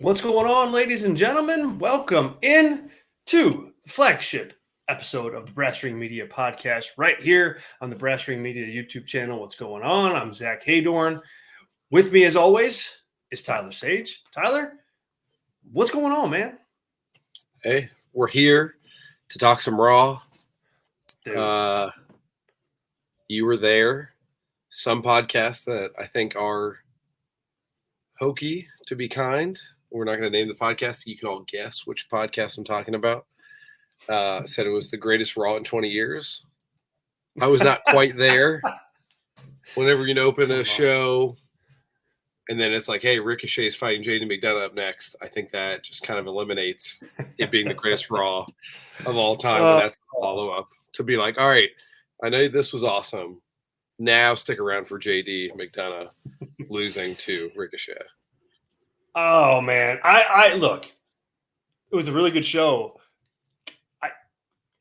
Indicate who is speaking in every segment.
Speaker 1: What's going on, ladies and gentlemen? Welcome in to the flagship episode of the Brass Ring Media podcast right here on the Brass Ring Media YouTube channel. What's going on? I'm Zack Haydorn. With me, as always, is Tyler Sage. Tyler, what's going on, man?
Speaker 2: Hey, we're here to talk some Raw.
Speaker 1: Dude.
Speaker 2: You were there. Some podcasts that I think are hokey, to be kind. We're not going to name the podcast. You can all guess which podcast I'm talking about. Said it was the greatest Raw in 20 years. I was not quite there. Whenever you open a show and then it's like, hey, Ricochet's fighting JD McDonough up next, I think that just kind of eliminates it being the greatest Raw of all time. But that's the follow-up to be like, all right, I know this was awesome. Now stick around for JD McDonough losing to Ricochet.
Speaker 1: Oh, man. I look, it was a really good show.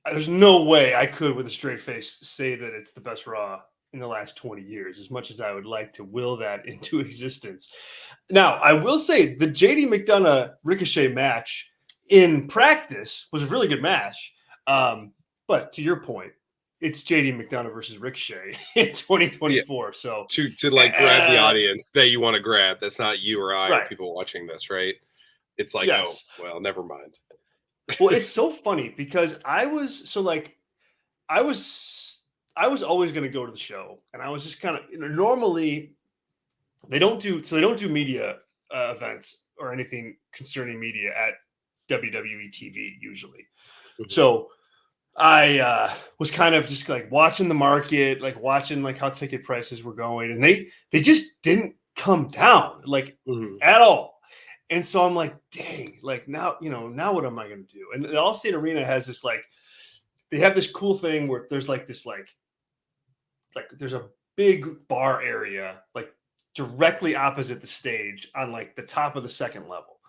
Speaker 1: There's no way I could, with a straight face, say that it's the best Raw in the last 20 years, as much as I would like to will that into existence. Now, I will say the JD McDonough Ricochet match in practice was a really good match. But to your point, it's JD McDonough versus Ricochet in 2024. Yeah. So
Speaker 2: to like grab the audience that you want to grab. That's not you or I
Speaker 1: right.
Speaker 2: or people watching this, right? It's like,
Speaker 1: yes.
Speaker 2: Oh, well, never mind.
Speaker 1: Well, it's so funny because I was always going to go to the show, and I was just kind of, normally they don't do media events or anything concerning media at WWE TV usually. Mm-hmm. So I was kind of just like watching the market, like watching like how ticket prices were going, and they just didn't come down like at all. And so I'm like, dang, like now what am I going to do? And the Allstate Arena has this, like, they have this cool thing where there's like this, like there's a big bar area, like directly opposite the stage on like the top of the second level.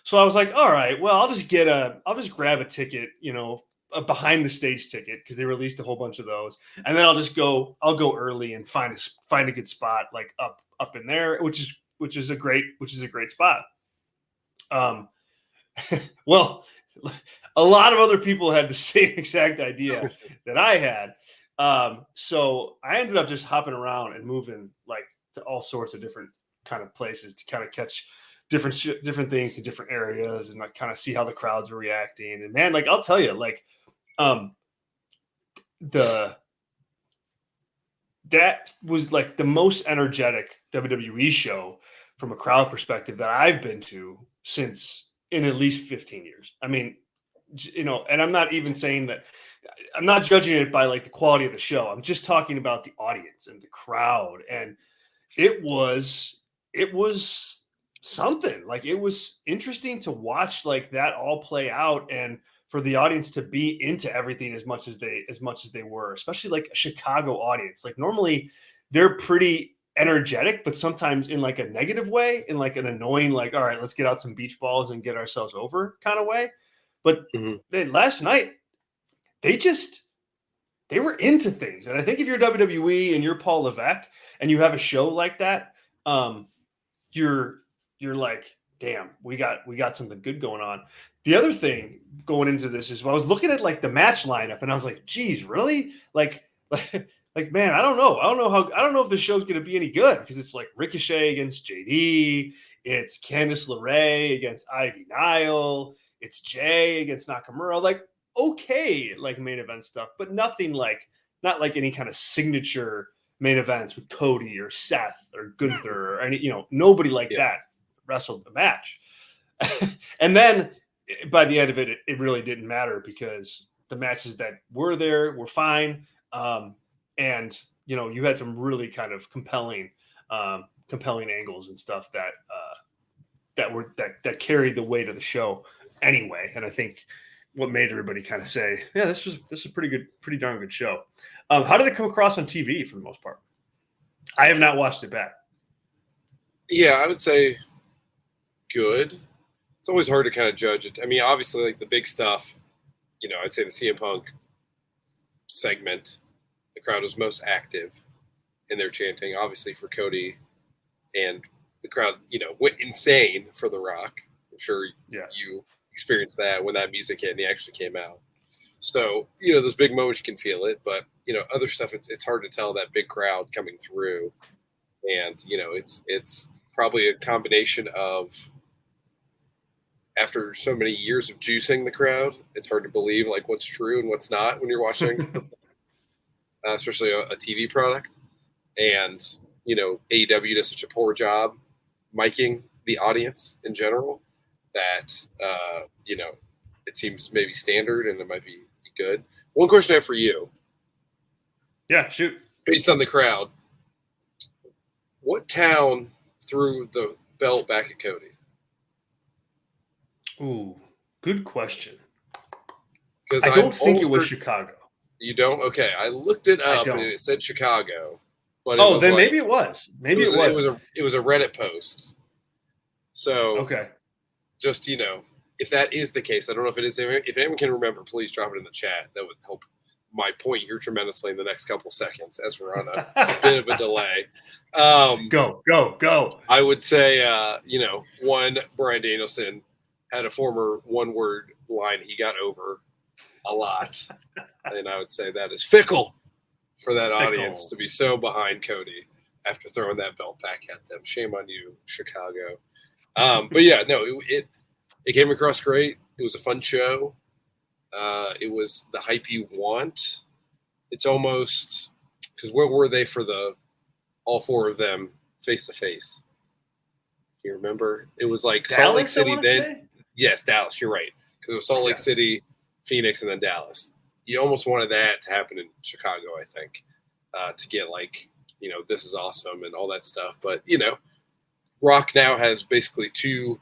Speaker 1: So I was like, all right, well, I'll just grab a ticket, a behind the stage ticket, because they released a whole bunch of those. And then I'll go early and find a good spot, like up in there, which is a great spot. Well, a lot of other people had the same exact idea that I had. So I ended up just hopping around and moving like to all sorts of different kind of places to kind of catch different things to different areas and like kind of see how the crowds are reacting. And man, like, I'll tell you, like, that was like the most energetic WWE show from a crowd perspective that I've been to since in at least 15 years. I mean, and I'm not even saying that, I'm not judging it by like the quality of the show. I'm just talking about the audience and the crowd. And it was something. Like, it was interesting to watch like that all play out, and for the audience to be into everything as much as they were, especially like a Chicago audience. Like, normally they're pretty energetic, but sometimes in like a negative way, in like an annoying, like, all right, let's get out some beach balls and get ourselves over kind of way. But last night, they were into things. And I think if you're WWE and you're Paul Levesque and you have a show like that, you're like, damn, we got something good going on. The other thing going into this is, I was looking at like the match lineup and I was like, geez, really? Like, man, I don't know if this show's going to be any good, because it's like Ricochet against JD. It's Candice LeRae against Ivy Nile. It's Jay against Nakamura. Like, okay, like main event stuff, but nothing like, not like any kind of signature main events with Cody or Seth or Gunther or any, nobody like that wrestled the match. And then by the end of it, it really didn't matter, because the matches that were there were fine. And you had some really kind of compelling angles and stuff that carried the weight of the show anyway. And I think what made everybody kind of say, yeah, this is pretty darn good show. How did it come across on TV for the most part? I have not watched it back.
Speaker 2: Yeah, I would say good. It's always hard to kind of judge it. I mean, obviously, like the big stuff, I'd say the CM Punk segment, the crowd was most active in their chanting, obviously for Cody, and the crowd, went insane for The Rock. I'm sure
Speaker 1: Yeah.
Speaker 2: you experienced that when that music hit and he actually came out. So, you know, those big moments, you can feel it, but, you know, other stuff, it's hard to tell that big crowd coming through. And, you know, it's probably a combination of, after so many years of juicing the crowd, it's hard to believe like what's true and what's not when you're watching, especially a TV product. And, you know, AEW does such a poor job miking the audience in general that, you know, it seems maybe standard and it might be good. One question I have for you.
Speaker 1: Yeah, shoot.
Speaker 2: Based on the crowd, what town threw the belt back at Cody?
Speaker 1: Ooh, good question.
Speaker 2: Because
Speaker 1: I don't think it was Chicago.
Speaker 2: You don't? Okay, I looked it up and it said Chicago, but it was
Speaker 1: then
Speaker 2: like,
Speaker 1: maybe it was. Maybe it was.
Speaker 2: It was a Reddit post. So
Speaker 1: okay,
Speaker 2: just, you know, if that is the case, I don't know if it is. If anyone can remember, please drop it in the chat. That would help my point here tremendously in the next couple seconds as we're on a bit of a delay.
Speaker 1: Go.
Speaker 2: I would say, you know, one, Bryan Danielson had a former one-word line he got over a lot. And I would say that is fickle for that audience to be so behind Cody after throwing that belt back at them. Shame on you, Chicago. But yeah, no, it came across great. It was a fun show. It was the hype you want. It's almost, because what were they for all four of them face to face? You remember? It was like
Speaker 1: Dallas,
Speaker 2: Salt Lake City, then
Speaker 1: say?
Speaker 2: Yes, Dallas. You're right, because it was Salt Lake City, Phoenix, and then Dallas. You almost wanted that to happen in Chicago, I think, to get like, you know, this is awesome and all that stuff. But, you know, Rock now has basically 2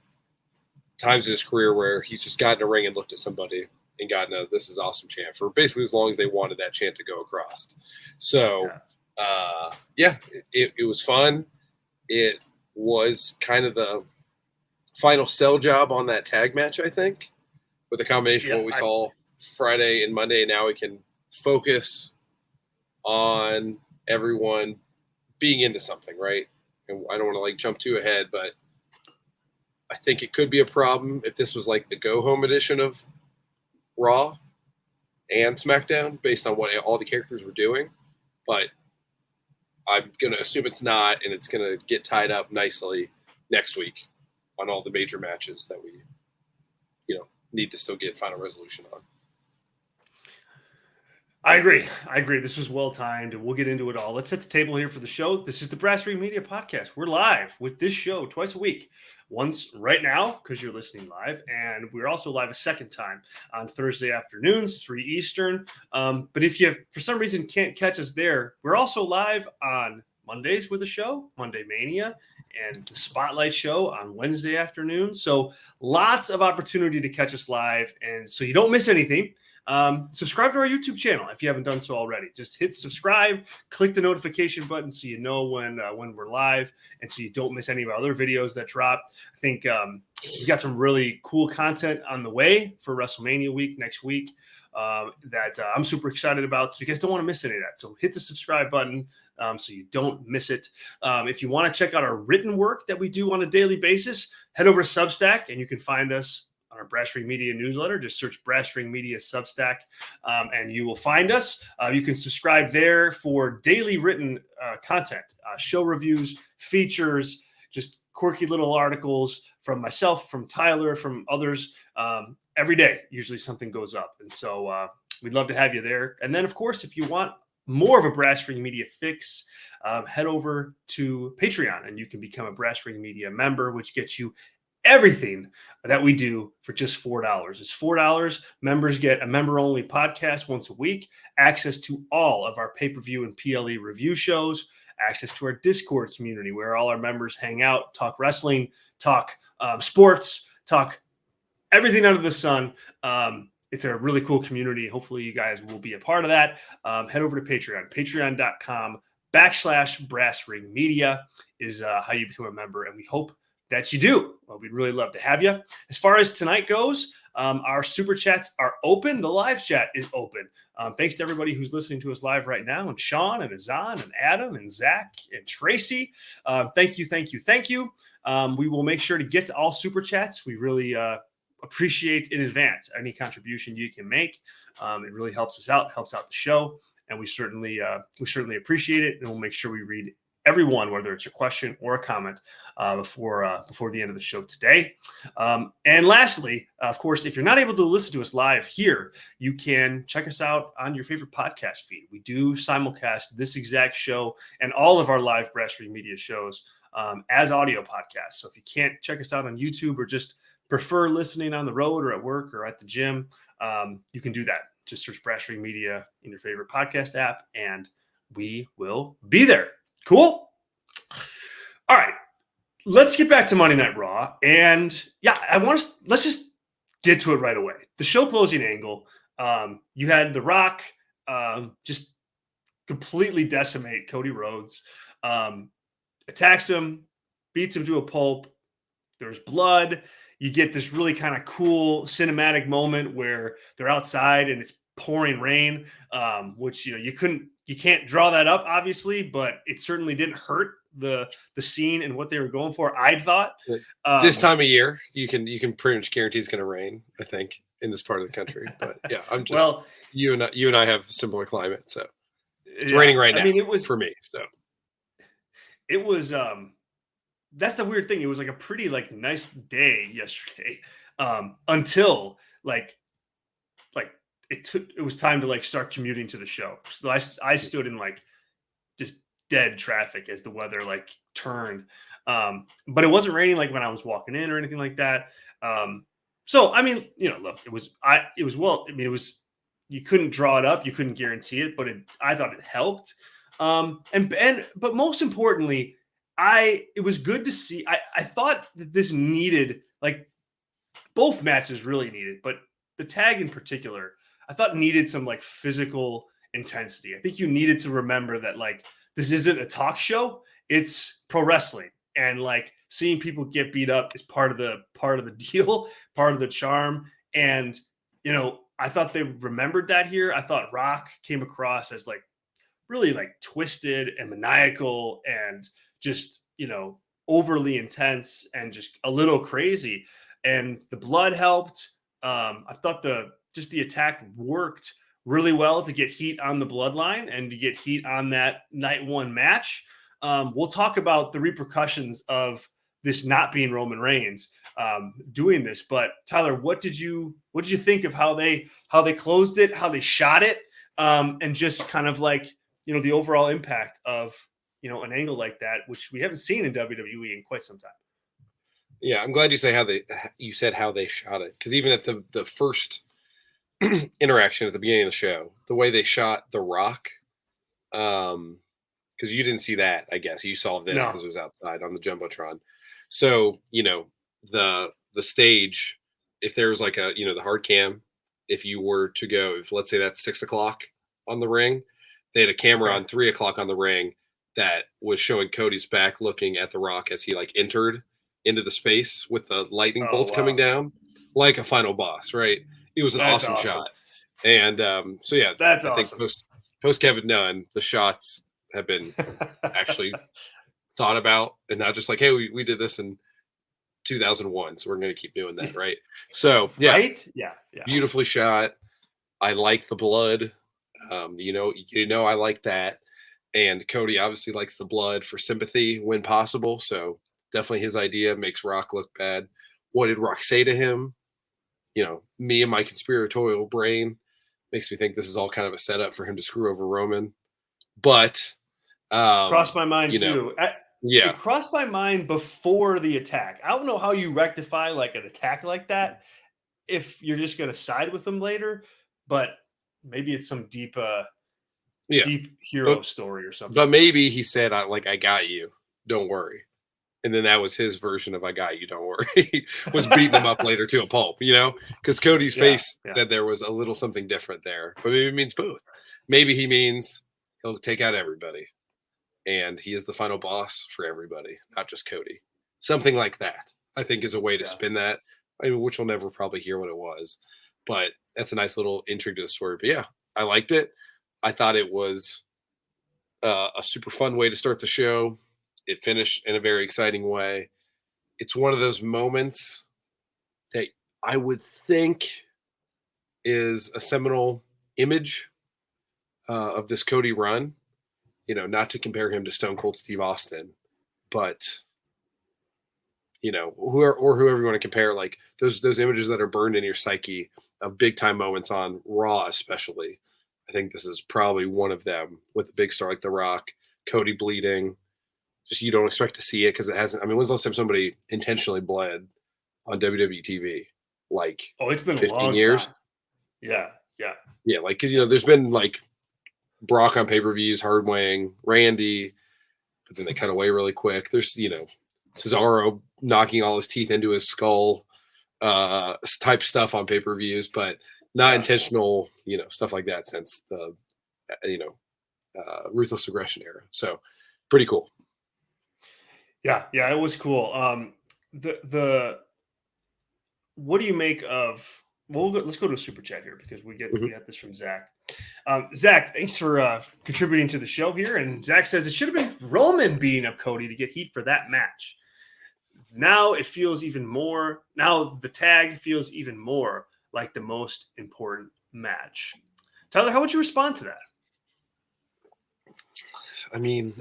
Speaker 2: times in his career where he's just gotten a ring and looked at somebody and gotten a "this is awesome" chant for basically as long as they wanted that chant to go across. So, it was fun. It was kind of the final sell job on that tag match, I think, with a combination of what we saw Friday and Monday. And now we can focus on everyone being into something, right? And I don't want to like jump too ahead, but I think it could be a problem if this was like the go-home edition of Raw and SmackDown based on what all the characters were doing. But I'm going to assume it's not, and it's going to get tied up nicely next week on all the major matches that we, you know, need to still get final resolution on.
Speaker 1: I agree. This was well timed, and we'll get into it all. Let's set the table here for the show. This is the Brass Ring Media Podcast. We're live with this show twice a week. Once right now, because you're listening live, and we're also live a second time on Thursday afternoons, 3 Eastern. But if you, for some reason, can't catch us there, we're also live on Mondays with a show, Monday Mania, and the Spotlight Show on Wednesday afternoon. So lots of opportunity to catch us live, and so you don't miss anything. Subscribe to our YouTube channel if you haven't done so already. Just hit subscribe, click the notification button so you know when we're live, and so you don't miss any of our other videos that drop. I think we've got some really cool content on the way for WrestleMania week next week that I'm super excited about. So you guys don't want to miss any of that. So hit the subscribe button so you don't miss it. If you want to check out our written work that we do on a daily basis, head over to Substack, and you can find us on our Brass Ring Media newsletter. Just search Brass Ring Media Substack, and you will find us. You can subscribe there for daily written content, show reviews, features, just quirky little articles from myself, from Tyler, from others. Every day, usually something goes up. And so we'd love to have you there. And then, of course, if you want more of a Brass Ring Media fix, head over to Patreon, and you can become a Brass Ring Media member, which gets you everything that we do for just $4. It's $4. Members get a member-only podcast once a week, access to all of our pay-per-view and PLE review shows, access to our Discord community where all our members hang out, talk wrestling, talk sports, talk everything under the sun. It's a really cool community. Hopefully you guys will be a part of that. Head over to Patreon. Patreon.com/Brass Ring Media is how you become a member, and we hope that you do. Well, we'd really love to have you. As far as tonight goes, Our super chats are open. The live chat is open. Thanks to everybody who's listening to us live right now, and Sean and Azan and Adam and Zach and Tracy. Thank you. We will make sure to get to all super chats. We really appreciate in advance any contribution you can make. It really helps us out, helps out the show, and we certainly appreciate it. And we'll make sure we read everyone, whether it's a question or a comment, before the end of the show today. And lastly, of course, if you're not able to listen to us live here, you can check us out on your favorite podcast feed. We do simulcast this exact show and all of our live Brasserie Media shows as audio podcasts. So if you can't check us out on YouTube or just prefer listening on the road or at work or at the gym, you can do that. Just search Brasserie Media in your favorite podcast app, and we will be there. Cool. All right. Let's get back to Monday Night Raw. And yeah, let's just get to it right away. The show closing angle. You had The Rock just completely decimate Cody Rhodes. Attacks him, beats him to a pulp. There's blood. You get this really kind of cool cinematic moment where they're outside and it's pouring rain, which you can't draw that up, obviously, but it certainly didn't hurt the scene and what they were going for. I thought
Speaker 2: this time of year you can pretty much guarantee it's going to rain, I think, in this part of the country. But yeah, I'm just you and I have similar climate, so it's raining right now. I mean, it was for me, so
Speaker 1: it was that's the weird thing. It was like a pretty nice day yesterday, until it was time to start commuting to the show. So I stood in just dead traffic as the weather turned. But it wasn't raining when I was walking in or anything like that. So I mean, look, it was you couldn't draw it up, you couldn't guarantee it, but I thought it helped. But most importantly, it was good to see. I thought that this needed, both matches really needed, but the tag in particular, I thought needed some physical intensity. I think you needed to remember that this isn't a talk show, it's pro wrestling, and seeing people get beat up is part of the deal, part of the charm. And I thought they remembered that here. I thought Rock came across as really twisted and maniacal and just overly intense and just a little crazy. And the blood helped. I thought the attack worked really well to get heat on the bloodline and to get heat on that night one match. We'll talk about the repercussions of this not being Roman Reigns doing this. But Tyler, what did you think of how they closed it, how they shot it, and just kind of the overall impact of an angle like that, which we haven't seen in WWE in quite some time.
Speaker 2: Yeah, I'm glad you said how they shot it, because even at the first interaction at the beginning of the show, the way they shot The Rock, because you didn't see that, I guess you saw this because it was outside on the jumbotron. So the stage, if there was the hard cam, if you were to go, if let's say that's 6 o'clock on the ring, they had a camera on 3 o'clock on the ring that was showing Cody's back looking at The Rock as he entered into the space with the lightning bolts coming down like a final boss, right? It was an awesome shot. And so yeah,
Speaker 1: that's
Speaker 2: I
Speaker 1: awesome.
Speaker 2: think post Kevin Dunn, the shots have been actually thought about, and not just hey, we did this in 2001, so we're going to keep doing that, right? So yeah,
Speaker 1: right? Yeah.
Speaker 2: Beautifully shot. I like the blood. I like that. And Cody obviously likes the blood for sympathy when possible. So definitely his idea makes Rock look bad. What did Rock say to him? Me and my conspiratorial brain makes me think this is all kind of a setup for him to screw over Roman. But
Speaker 1: crossed my mind too.
Speaker 2: Yeah.
Speaker 1: It crossed my mind before the attack. I don't know how you rectify an attack like that if you're just going to side with them later, but maybe it's some deep hero story or something.
Speaker 2: But maybe he said, I got you. Don't worry. And then that was his version of I got you, don't worry. Was beating him up later to a pulp, because Cody's face said there was a little something different there. But maybe it means both. Maybe he means he'll take out everybody. And he is the final boss for everybody, not just Cody. Something like that, I think, is a way to spin that. I mean, which we'll never probably hear what it was, but that's a nice little intrigue to the story. But yeah, I liked it. I thought it was a super fun way to start the show. It finished in a very exciting way. It's one of those moments that I would think is a seminal image of this Cody run. Not to compare him to Stone Cold Steve Austin, but whoever you want to compare, like those images that are burned in your psyche of big time moments on Raw, especially. I think this is probably one of them with a big star like The Rock, Cody bleeding. Just you don't expect to see it because it hasn't. I mean, when's the last time somebody intentionally bled on WWE TV? Like,
Speaker 1: it's been
Speaker 2: 15
Speaker 1: a long
Speaker 2: years.
Speaker 1: time. Yeah.
Speaker 2: Yeah, like because there's been like Brock on pay-per-views, hardwaying, Randy, but then they cut away really quick. There's Cesaro knocking all his teeth into his skull, type stuff on pay-per-views, but not intentional, stuff like that since the ruthless aggression era. So pretty cool.
Speaker 1: Yeah, it was cool. The what do you make of? Let's go to a super chat here because we got this from Zack. Zack, thanks for contributing to the show here. And Zack says it should have been Roman beating up Cody to get heat for that match. Now it feels even more. Now the tag feels even more like the most important match. Tyler, how would you respond to that?
Speaker 2: I mean,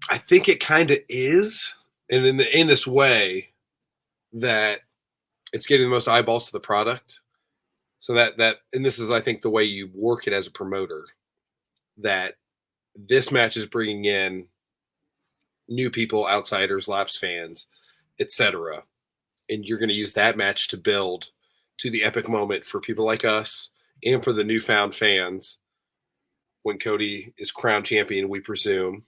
Speaker 2: I think it kind of is, and in this way that it's getting the most eyeballs to the product. So that and this is, I think, the way you work it as a promoter, that this match is bringing in new people, outsiders, lapsed fans, etc. And you're going to use that match to build to the epic moment for people like us and for the newfound fans when Cody is crowned champion, we presume.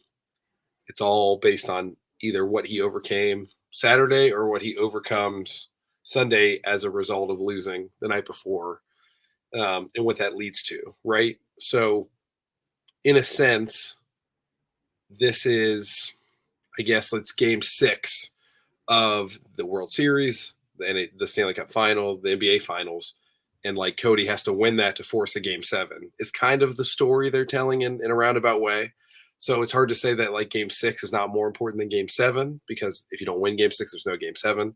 Speaker 2: It's all based on either what he overcame Saturday or what he overcomes Sunday as a result of losing the night before, and what that leads to, right? So, in a sense, this is, I guess, it's game 6 of the World Series, and the Stanley Cup Final, the NBA Finals, and like Cody has to win that to force a game 7. It's kind of the story they're telling in a roundabout way. So it's hard to say that like game 6 is not more important than game 7, because if you don't win game 6, there's no game 7.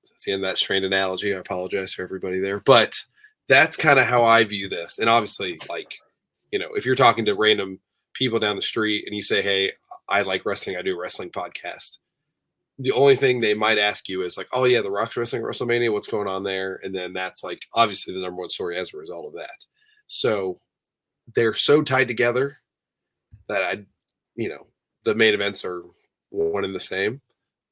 Speaker 2: That's the end of that strained analogy. I apologize for everybody there, but that's kind of how I view this. And obviously, like, if you're talking to random people down the street and you say, "Hey, I like wrestling. I do a wrestling podcast," the only thing they might ask you is like, "Oh yeah, The Rock's wrestling at WrestleMania. What's going on there?" And then that's like obviously the number one story as a result of that. So they're so tied together that the main events are one and the same.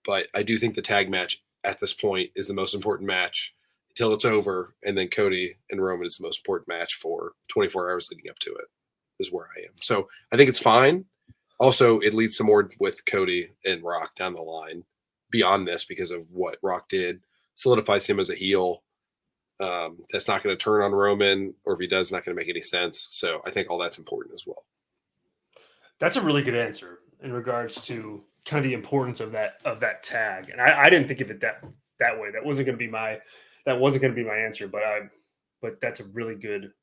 Speaker 2: But I do think the tag match at this point is the most important match until it's over, and then Cody and Roman is the most important match for 24 hours leading up to it, is where I am. So I think it's fine. Also, it leads to more with Cody and Rock down the line beyond this because of what Rock did. Solidifies him as a heel. That's not going to turn on Roman, or if he does, not going to make any sense. So I think all that's important as well. That's
Speaker 1: a really good answer in regards to kind of the importance of that tag. And I didn't think of it that way. That wasn't going to be my answer, but that's a really good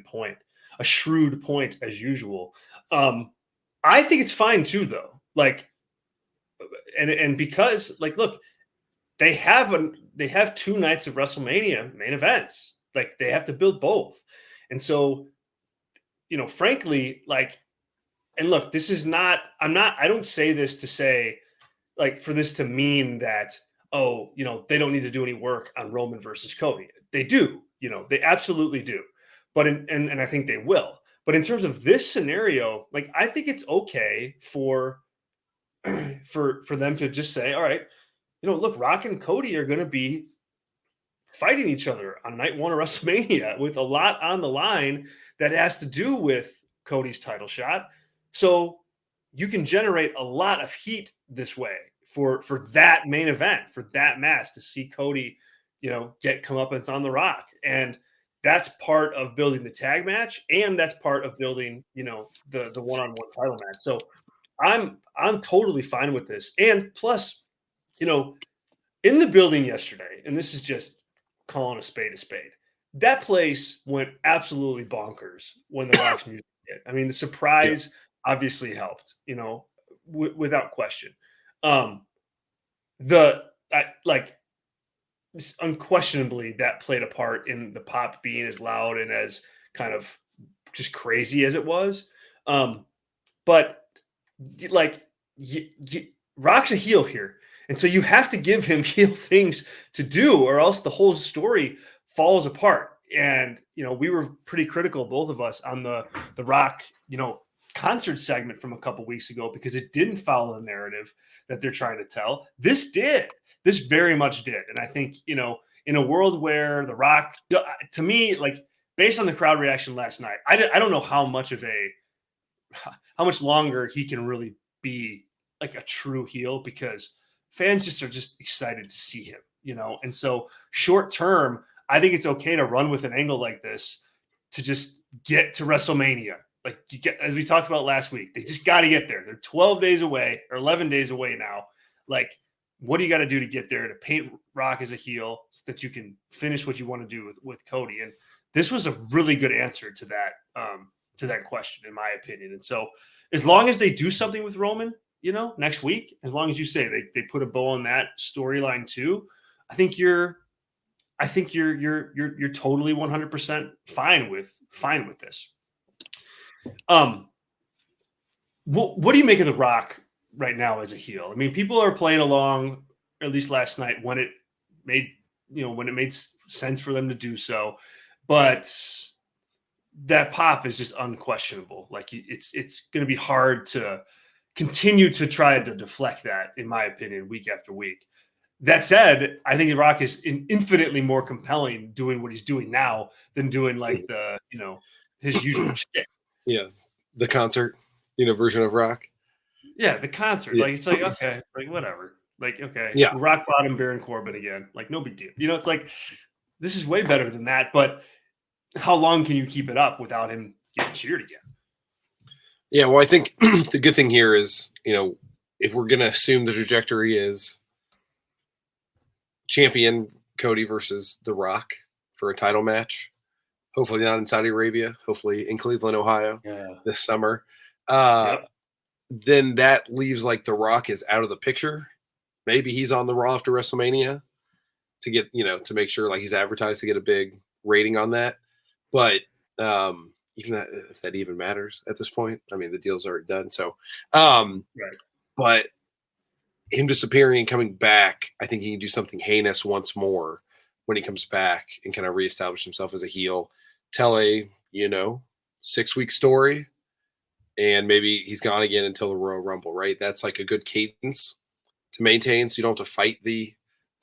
Speaker 1: point. A shrewd point as usual. I think it's fine too, though. Like, and because, like, look, they have 2 nights of WrestleMania main events. Like, they have to build both, and so, frankly, like, and look, this is not. I don't say this to say, like, for this to mean that, they don't need to do any work on Roman versus Cody. They do. They absolutely do. But and I think they will. But in terms of this scenario, like, I think it's okay for them to just say, all right, look, Rock and Cody are going to be fighting each other on night 1 of WrestleMania with a lot on the line that has to do with Cody's title shot. So you can generate a lot of heat this way for that main event, for that match, to see Cody, get comeuppance on The Rock. And that's part of building the tag match, and that's part of building, the one-on-one title match. So I'm totally fine with this. And plus, in the building yesterday, and this is just calling a spade a spade. That place went absolutely bonkers when the Rock's music hit. I mean, the
Speaker 2: Yeah.
Speaker 1: surprise obviously helped, without question. Um, like unquestionably that played a part in the pop being as loud and as kind of just crazy as it was. But like Rock's a heel here, and so you have to give him heel things to do, or else the whole story falls apart. And we were pretty critical, both of us, on the Rock, concert segment from a couple weeks ago because it didn't follow the narrative that they're trying to tell. This did. This very much did, and I think in a world where the Rock, to me, like based on the crowd reaction last night, I don't know how much longer he can really be like a true heel, because fans are just excited to see him, and so short term, I think it's okay to run with an angle like this to just get to WrestleMania. Like as we talked about last week, they just got to get there. They're 12 days away or 11 days away now. Like, what do you got to do to get there to paint Rock as a heel so that you can finish what you want to do with Cody? And this was a really good answer to that question, in my opinion. And so as long as they do something with Roman, next week, as long as you say they put a bow on that storyline too, I think you're totally 100% fine with this. What do you make of the Rock right now as a heel? I mean, people are playing along, at least last night, when it made sense for them to do so, but that pop is just unquestionable. Like it's going to be hard to continue to try to deflect that, in my opinion, week after week. That said, I think The Rock is infinitely more compelling doing what he's doing now than doing like his usual shit.
Speaker 2: Yeah. The concert, version of Rock.
Speaker 1: Yeah, the concert.
Speaker 2: Yeah.
Speaker 1: Like it's like, okay, like whatever. Like, okay,
Speaker 2: Yeah.
Speaker 1: Rock bottom Baron Corbin again. Like, no big deal. It's like this is way better than that, but how long can you keep it up without him getting cheered again?
Speaker 2: Yeah, well, I think the good thing here is, if we're going to assume the trajectory is champion Cody versus The Rock for a title match, hopefully not in Saudi Arabia, hopefully in Cleveland, Ohio this summer, then that leaves like The Rock is out of the picture. Maybe he's on the Raw after WrestleMania to get, to make sure like he's advertised to get a big rating on that. But even that, if that even matters at this point, I mean, the deal's already done. So, but him disappearing and coming back, I think he can do something heinous once more when he comes back and kind of reestablish himself as a heel, tell a, 6-week story, and maybe he's gone again until the Royal Rumble, right? That's like a good cadence to maintain, so you don't have to fight the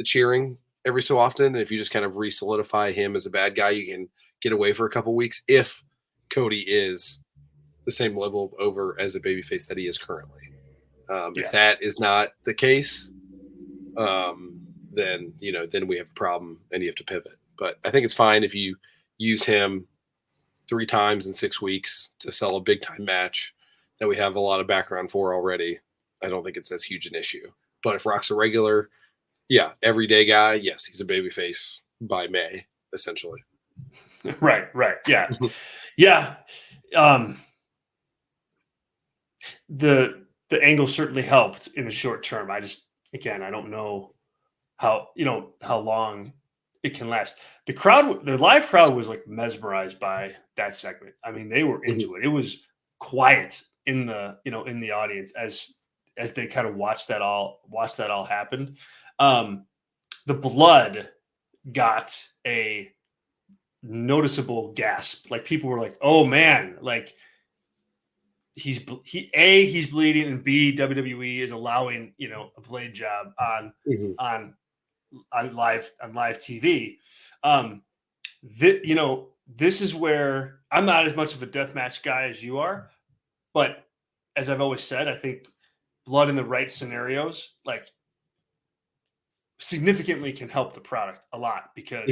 Speaker 2: cheering every so often. And if you just kind of re-solidify him as a bad guy, you can get away for a couple weeks if Cody is the same level of over as a babyface that he is currently. If that is not the case, then we have a problem and you have to pivot. But I think it's fine if you use him 3 times in 6 weeks to sell a big time match that we have a lot of background for already. I don't think it's as huge an issue. But if Rock's a regular, everyday guy, yes, he's a babyface by May, essentially.
Speaker 1: Right. Yeah. Yeah. The angle certainly helped in the short term. I don't know how long it can last. The live crowd was like mesmerized by that segment. I mean, they were into it. It was quiet in the audience as they kind of watched that all happen. The Blood got a noticeable gasp. Like people were like, "Oh man!" Like he's bleeding, and B, WWE is allowing a blade job on live TV. This is where I'm not as much of a deathmatch guy as you are, but as I've always said, I think blood in the right scenarios like significantly can help the product a lot, because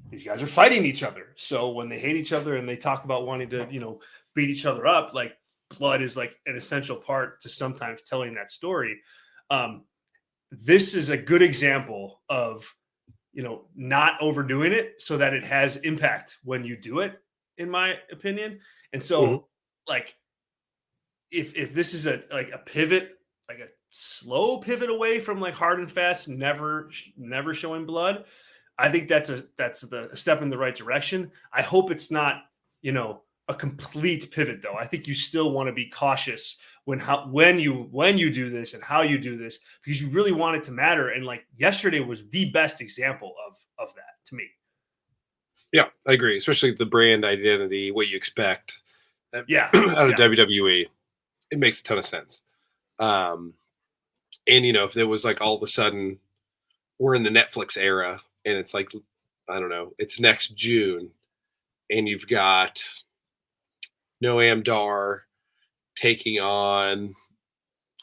Speaker 1: these guys are fighting each other. So when they hate each other and they talk about wanting to beat each other up, like blood is like an essential part to sometimes telling that story. this is a good example of, not overdoing it so that it has impact when you do it, in my opinion. And
Speaker 2: Mhm.
Speaker 1: so, like, if this is a pivot, like a slow pivot away from like hard and fast, never showing blood, I think that's the step in the right direction. I hope it's not, a complete pivot though. I think you still want to be cautious when you do this and how you do this, because you really want it to matter. And like yesterday was the best example of that to me.
Speaker 2: Yeah, I agree. Especially the brand identity, what you expect
Speaker 1: Yeah,
Speaker 2: out of
Speaker 1: yeah,
Speaker 2: WWE. It makes a ton of sense. Um, and if there was like all of a sudden we're in the Netflix era and it's like, I don't know, it's next June and you've got Noam Dar taking on,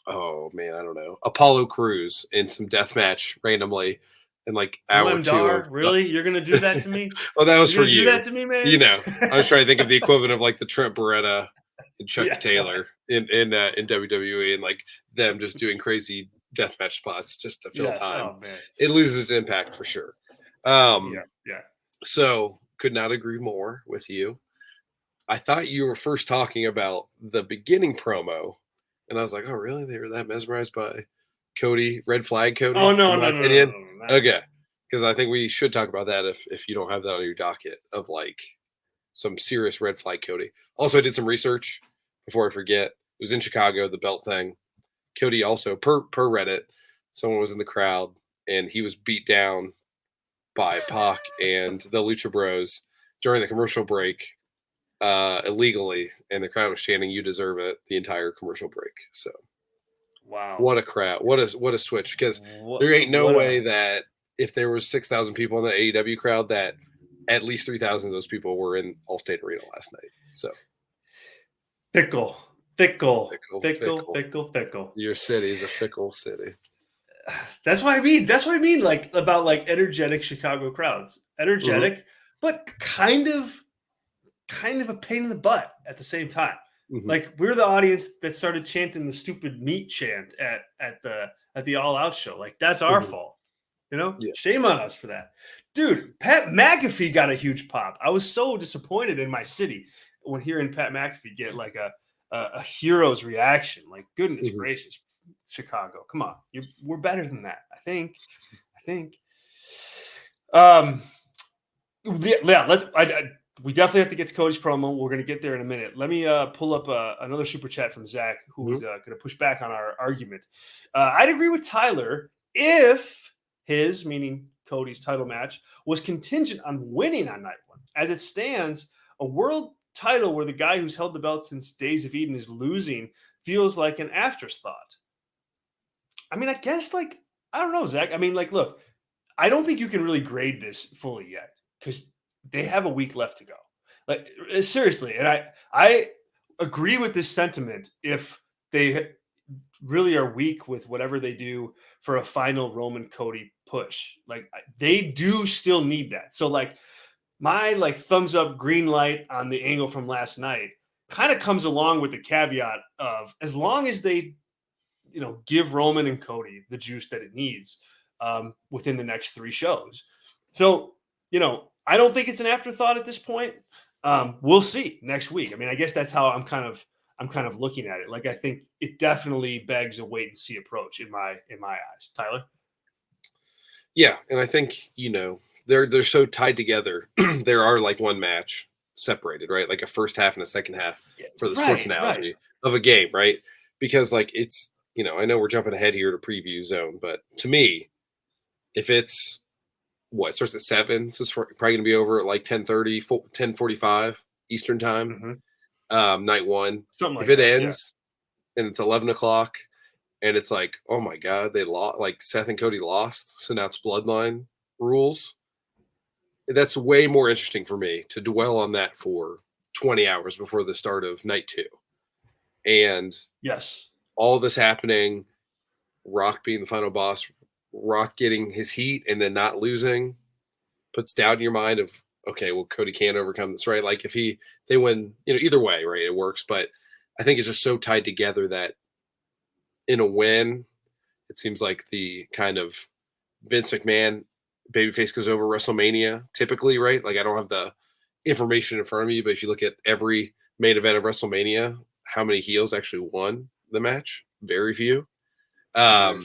Speaker 2: oh man, I don't know, Apollo Crews in some death match randomly in like hour
Speaker 1: Noam
Speaker 2: two of,
Speaker 1: Dar, really? You're gonna do that to me?
Speaker 2: oh, that was
Speaker 1: You're
Speaker 2: for
Speaker 1: gonna do
Speaker 2: you.
Speaker 1: that to me, man?
Speaker 2: I was trying to think of the equivalent of like the Trent Beretta and Chuck
Speaker 1: Yeah.
Speaker 2: Taylor in WWE and like them just doing crazy deathmatch spots just to fill
Speaker 1: Yes.
Speaker 2: time.
Speaker 1: Oh man.
Speaker 2: It loses impact for sure.
Speaker 1: Yeah. Yeah.
Speaker 2: So could not agree more with you. I thought you were first talking about the beginning promo, and I was like, oh really? They were that mesmerized by Cody, red flag
Speaker 1: Oh
Speaker 2: Cody,
Speaker 1: no,
Speaker 2: in my
Speaker 1: no, no, no, no,
Speaker 2: opinion.
Speaker 1: no, no.
Speaker 2: Okay. Because I think we should talk about that if you don't have that on your docket of like some serious red flag Cody. Also, I did some research before I forget. It was in Chicago, the belt thing. Cody also, per Reddit, someone was in the crowd and he was beat down by Pac and the Lucha Bros during the commercial break illegally, and the crowd was chanting "You deserve it" the entire commercial break. So
Speaker 1: Wow.
Speaker 2: what a crowd! What a switch! Because
Speaker 1: What
Speaker 2: there ain't no
Speaker 1: what
Speaker 2: way
Speaker 1: a
Speaker 2: that if there was 6,000 people in the AEW crowd, that at least 3,000 of those people were in Allstate Arena last night. So
Speaker 1: fickle, fickle,
Speaker 2: fickle,
Speaker 1: fickle,
Speaker 2: fickle.
Speaker 1: fickle, fickle.
Speaker 2: Your city is a fickle city.
Speaker 1: That's what I mean. That's what I mean. Like about like energetic Chicago crowds.
Speaker 2: Mm-hmm.
Speaker 1: Energetic, but kind of a pain in the butt at the same time.
Speaker 2: Mm-hmm.
Speaker 1: Like we're the audience that started chanting the stupid meat chant at the All Out show. Like that's our
Speaker 2: Mm-hmm.
Speaker 1: fault.
Speaker 2: Yeah.
Speaker 1: Shame on us for that. Dude, Pat McAfee got a huge pop. I was so disappointed in my city when hearing Pat McAfee get like a hero's reaction. Like goodness
Speaker 2: Mm-hmm.
Speaker 1: gracious, Chicago, come on, we're better than that. I think. Um, yeah, we definitely have to get to Cody's promo. We're going to get there in a minute. Let me pull up another super chat from Zack, who is going to push back on our argument. I'd agree with Tyler if his, meaning Cody's title match, was contingent on winning on night one. As it stands, a world title where the guy who's held the belt since Days of Eden is losing feels like an afterthought. I mean, I guess, like, I don't know, Zack. I mean, like, look, I don't think you can really grade this fully yet because they have a week left to go. Like seriously, and I agree with this sentiment if they really are weak with whatever they do for a final Roman Cody push. Like they do still need that. So like my like thumbs up green light on the angle from last night kind of comes along with the caveat of as long as they give Roman and Cody the juice that it needs within the next 3 shows. So, I don't think it's an afterthought at this point. We'll see next week. I mean, I guess that's how I'm kind of looking at it. Like, I think it definitely begs a wait and see approach in my eyes. Tyler?
Speaker 2: Yeah, and I think they're so tied together. There are like one match separated, right? Like a first half and a second half for the sports analogy of a game, right? Because like it's I know we're jumping ahead here to preview zone, but to me, if it's it starts at 7, so it's probably going to be over at like 10:30, 10:45 Eastern time, night one.
Speaker 1: Something like
Speaker 2: If it
Speaker 1: that. Yeah.
Speaker 2: ends and it's 11 o'clock, and it's like, oh my god, they lost. Like Seth and Cody lost, so now it's bloodline rules. That's way more interesting for me to dwell on that for 20 hours before the start of night 2, and
Speaker 1: Yes.
Speaker 2: all this happening. Rock being the final boss, Rock getting his heat and then not losing, puts doubt in your mind of, okay, well, Cody can't overcome this, right? Like if they win, either way, right, it works. But I think it's just so tied together that in a win, It seems like the kind of Vince McMahon babyface goes over WrestleMania typically, right? Like I don't have the information in front of me, but if you look at every main event of WrestleMania, how many heels actually won the match? Very few.
Speaker 1: Yeah.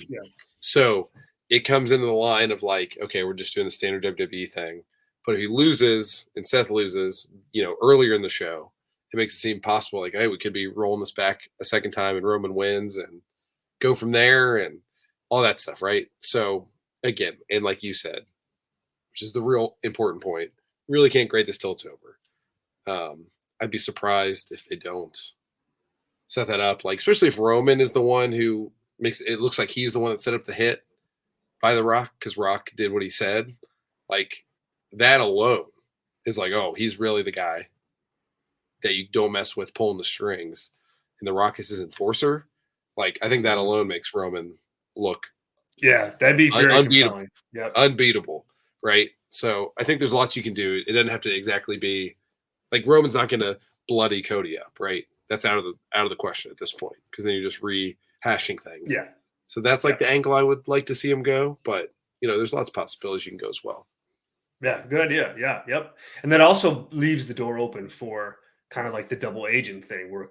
Speaker 2: So it comes into the line of like, okay, we're just doing the standard WWE thing. But if he loses and Seth loses, earlier in the show, it makes it seem possible like, hey, we could be rolling this back a second time and Roman wins and go from there and all that stuff, right? So again, and like you said, which is the real important point, really can't grade this till it's over. I'd be surprised if they don't set that up, like especially if Roman is the one who makes it looks like he's the one that set up the hit by The Rock because Rock did what he said. Like that alone is like, oh, he's really the guy that you don't mess with pulling the strings, and The Rock is his enforcer. Like I think that alone makes Roman look
Speaker 1: that'd be very
Speaker 2: unbeatable.
Speaker 1: compelling. Yep.
Speaker 2: Unbeatable, right? So I think there's lots you can do. It doesn't have to exactly be like Roman's not going to bloody Cody up, right? That's out of the question at this point because then you're just rehashing things.
Speaker 1: Yeah.
Speaker 2: So that's like the angle I would like to see him go, but there's lots of possibilities you can go as well.
Speaker 1: Yeah, good idea. Yeah, yep. And that also leaves the door open for kind of like the double agent thing where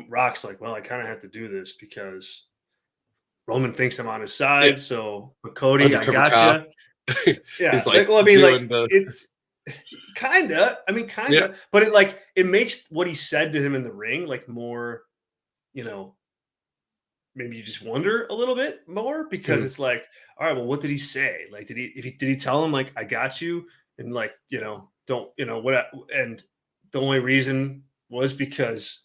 Speaker 1: Rock's like, well, I kind of have to do this because Roman thinks I'm on his side. So, but Cody,
Speaker 2: Undercover
Speaker 1: I
Speaker 2: cop.
Speaker 1: gotcha. Yeah.
Speaker 2: He's like,
Speaker 1: well, I mean, like
Speaker 2: the...
Speaker 1: it's kind of, but it makes what he said to him in the ring, like more, maybe you just wonder a little bit more because it's like, all right, well, what did he say? Like, did he tell him like, I got you? And like, don't, what, and the only reason was because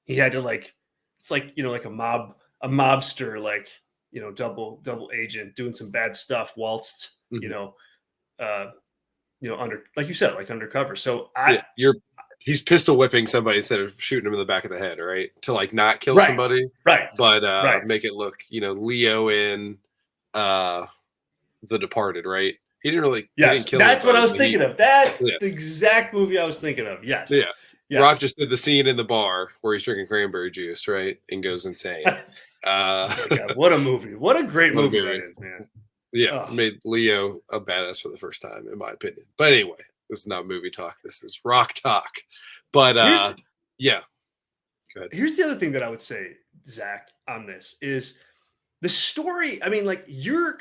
Speaker 1: he had to like, it's like, like a mobster, like, double agent doing some bad stuff whilst, under, like you said, like undercover. So
Speaker 2: he's pistol whipping somebody instead of shooting him in the back of the head, right? To like not kill somebody,
Speaker 1: right?
Speaker 2: But make it look, Leo in The Departed, right? He didn't really,
Speaker 1: yes,
Speaker 2: he didn't kill
Speaker 1: that's
Speaker 2: anybody,
Speaker 1: what I was thinking of. That's the exact movie I was thinking of. Yes,
Speaker 2: Yes. Rock just did the scene in the bar where he's drinking cranberry juice, right, and goes insane.
Speaker 1: Oh my God, what a movie! What a great movie that is, man.
Speaker 2: Yeah, made Leo a badass for the first time, in my opinion. But anyway, this is not movie talk. This is rock talk. But yeah. Go ahead.
Speaker 1: Here's the other thing that I would say, Zach, on this is the story. I mean, like you're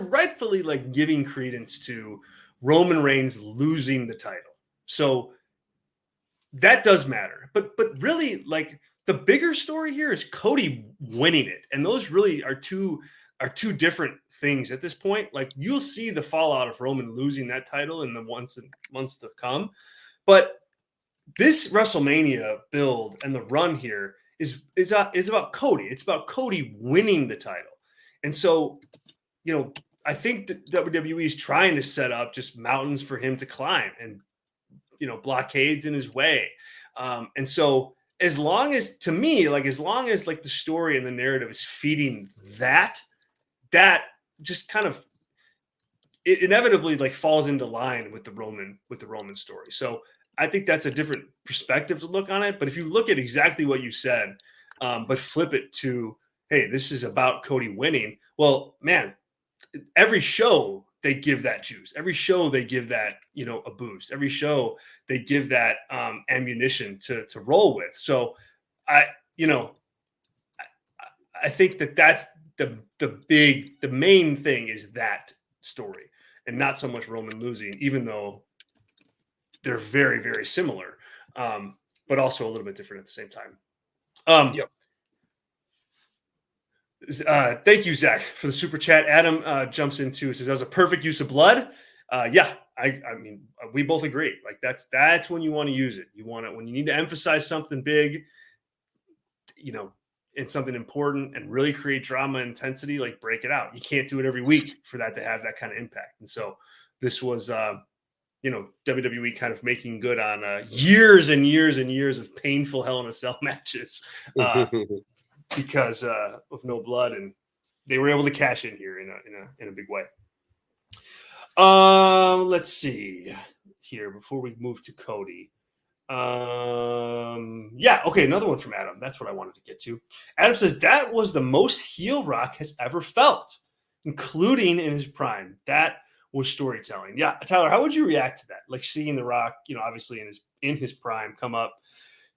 Speaker 1: rightfully like giving credence to Roman Reigns losing the title. So that does matter. But really, like the bigger story here is Cody winning it. And those really are two different things at this point. Like you'll see the fallout of Roman losing that title in the months to come. But this WrestleMania build and the run here is about Cody. It's about Cody winning the title. And so, I think WWE is trying to set up just mountains for him to climb and, blockades in his way. And so as long as the story and the narrative is feeding that just kind of it inevitably like falls into line with the Roman story. So I think that's a different perspective to look on it. But if you look at exactly what you said, but flip it to, hey, this is about Cody winning. Well, man, every show they give that juice. Every show they give that, a boost. Every show they give that ammunition to roll with. So I think that's the main thing is that story and not so much Roman losing, even though they're very, very similar, but also a little bit different at the same time.
Speaker 2: Yep.
Speaker 1: Thank you, Zach, for the super chat. Adam jumps into, says that was a perfect use of blood. Yeah, I mean, we both agree. Like that's when you want to use it. You want it when you need to emphasize something big, and something important and really create drama and intensity, like break it out. You can't do it every week for that to have that kind of impact. And so this was, WWE kind of making good on years and years and years of painful Hell in a Cell matches because of no blood, and they were able to cash in here in a big way. Let's see here before we move to Cody. Yeah, okay, another one from Adam. That's what I wanted to get to. Adam says that was the most heel Rock has ever felt, including in his prime. That was storytelling. Yeah, Tyler, how would you react to that? Like seeing The Rock, obviously in his prime come up,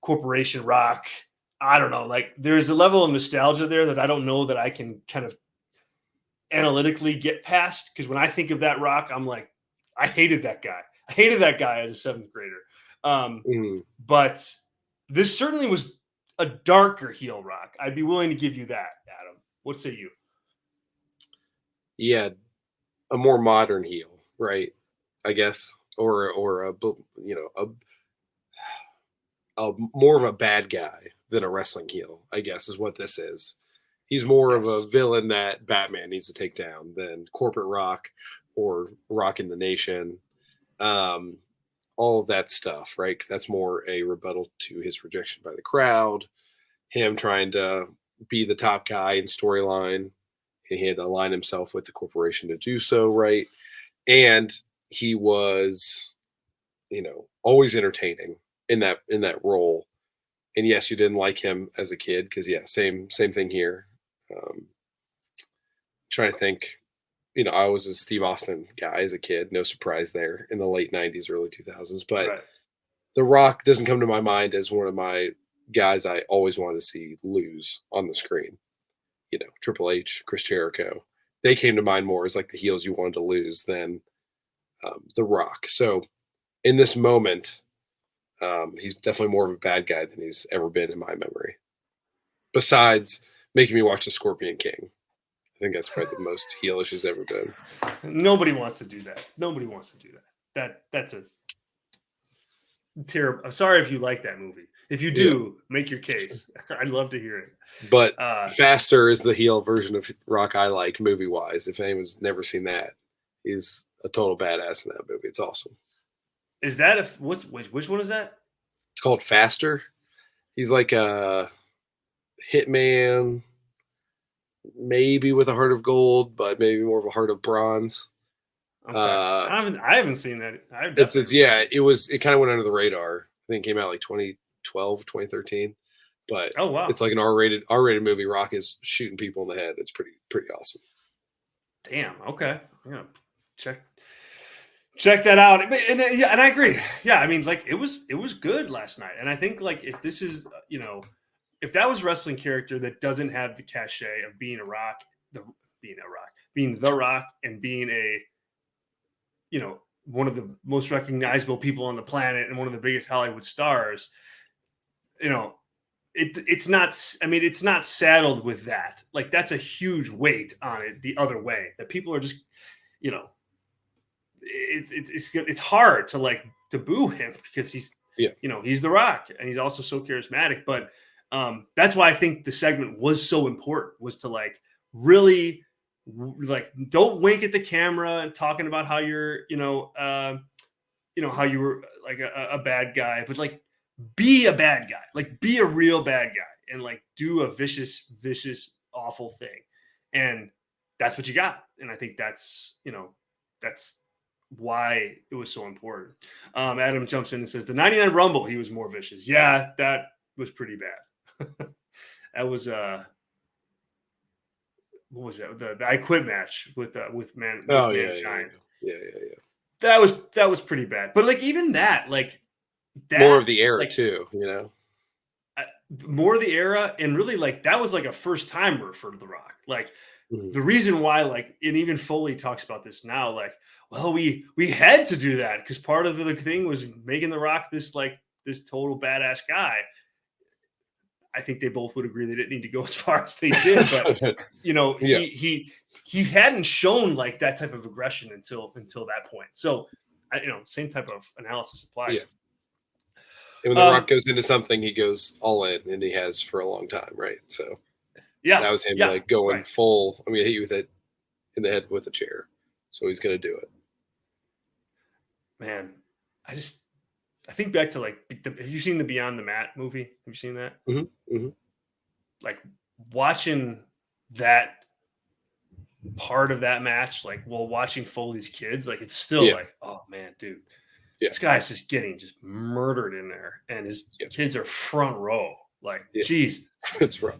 Speaker 1: Corporation Rock. I don't know. Like there's a level of nostalgia there that I don't know that I can kind of analytically get past, because when I think of that Rock, I'm like, I hated that guy. I hated that guy as a seventh grader. But this certainly was a darker heel Rock. I'd be willing to give you that, Adam. What say you?
Speaker 2: Yeah, a more modern heel, right? I guess, or a more of a bad guy than a wrestling heel, I guess, is what this is. He's more of a villain that Batman needs to take down than Corporate Rock or Rock in the Nation. All of that stuff, right? 'Cause that's more a rebuttal to his rejection by the crowd, him trying to be the top guy in storyline, and he had to align himself with the corporation to do so, right? And he was, always entertaining in that role. And yes, you didn't like him as a kid because same thing here. Trying to think, I was a Steve Austin guy as a kid. No surprise there in the late '90s, early 2000s. But
Speaker 1: Right.
Speaker 2: The Rock doesn't come to my mind as one of my guys I always wanted to see lose on the screen. Triple H, Chris Jericho, they came to mind more as like the heels you wanted to lose than The Rock. So in this moment, he's definitely more of a bad guy than he's ever been in my memory. Besides making me watch The Scorpion King. I think that's probably the most heelish he's ever been.
Speaker 1: Nobody wants to do that. Nobody wants to do that. That's a terrible. I'm sorry if you like that movie. If you do, make your case. I'd love to hear it.
Speaker 2: But Faster is the heel version of Rock I like movie-wise. If anyone's never seen that, he's a total badass in that movie. It's awesome.
Speaker 1: Is that which one is that?
Speaker 2: It's called Faster. He's like a hitman, maybe with a heart of gold, but maybe more of a heart of bronze.
Speaker 1: Okay. I haven't seen that.
Speaker 2: It kind of went under the radar. I think it came out like 2012, 2013. But
Speaker 1: oh wow,
Speaker 2: it's like an R-rated movie. Rock is shooting people in the head. It's pretty awesome.
Speaker 1: Damn. Okay. Yeah. Check that out. And I agree. Yeah. I mean, like it was good last night. And I think like if this is if that was wrestling character that doesn't have the cachet of being The Rock, and being a one of the most recognizable people on the planet and one of the biggest Hollywood stars, it's not saddled with that. Like that's a huge weight on it the other way, that people are just, it's hard to boo him because he's, he's The Rock and he's also so charismatic. But that's why I think the segment was so important, was to really don't wink at the camera and talking about how you're, how you were like a bad guy, but be a bad guy, be a real bad guy and do a vicious, awful thing. And that's what you got. And I think that's why it was so important. Adam jumps in and says the 99 Rumble, he was more vicious. Yeah, that was pretty bad. That was what was that? The I Quit match with Mankind.
Speaker 2: Yeah.
Speaker 1: That was pretty bad. But even that, that
Speaker 2: more of the era too,
Speaker 1: more of the era, and really that was a first timer for The Rock. The reason why, and even Foley talks about this now, well, we had to do that because part of the thing was making The Rock this total badass guy. I think they both would agree they didn't need to go as far as they did, but he hadn't shown that type of aggression until that point. So, same type of analysis applies.
Speaker 2: Yeah. And when The Rock goes into something, he goes all in, and he has for a long time, right? So, that was him going full. I'm gonna hit you with it in the head with a chair. So he's gonna do it.
Speaker 1: Man, I think back to have you seen the Beyond the Mat movie? Have you seen that?
Speaker 2: Mm-hmm. Mm-hmm.
Speaker 1: Watching that part of that match, while watching Foley's kids, it's still oh man, dude. This guy's just getting murdered in there, and his kids are front row. Like, geez,
Speaker 2: it's rough.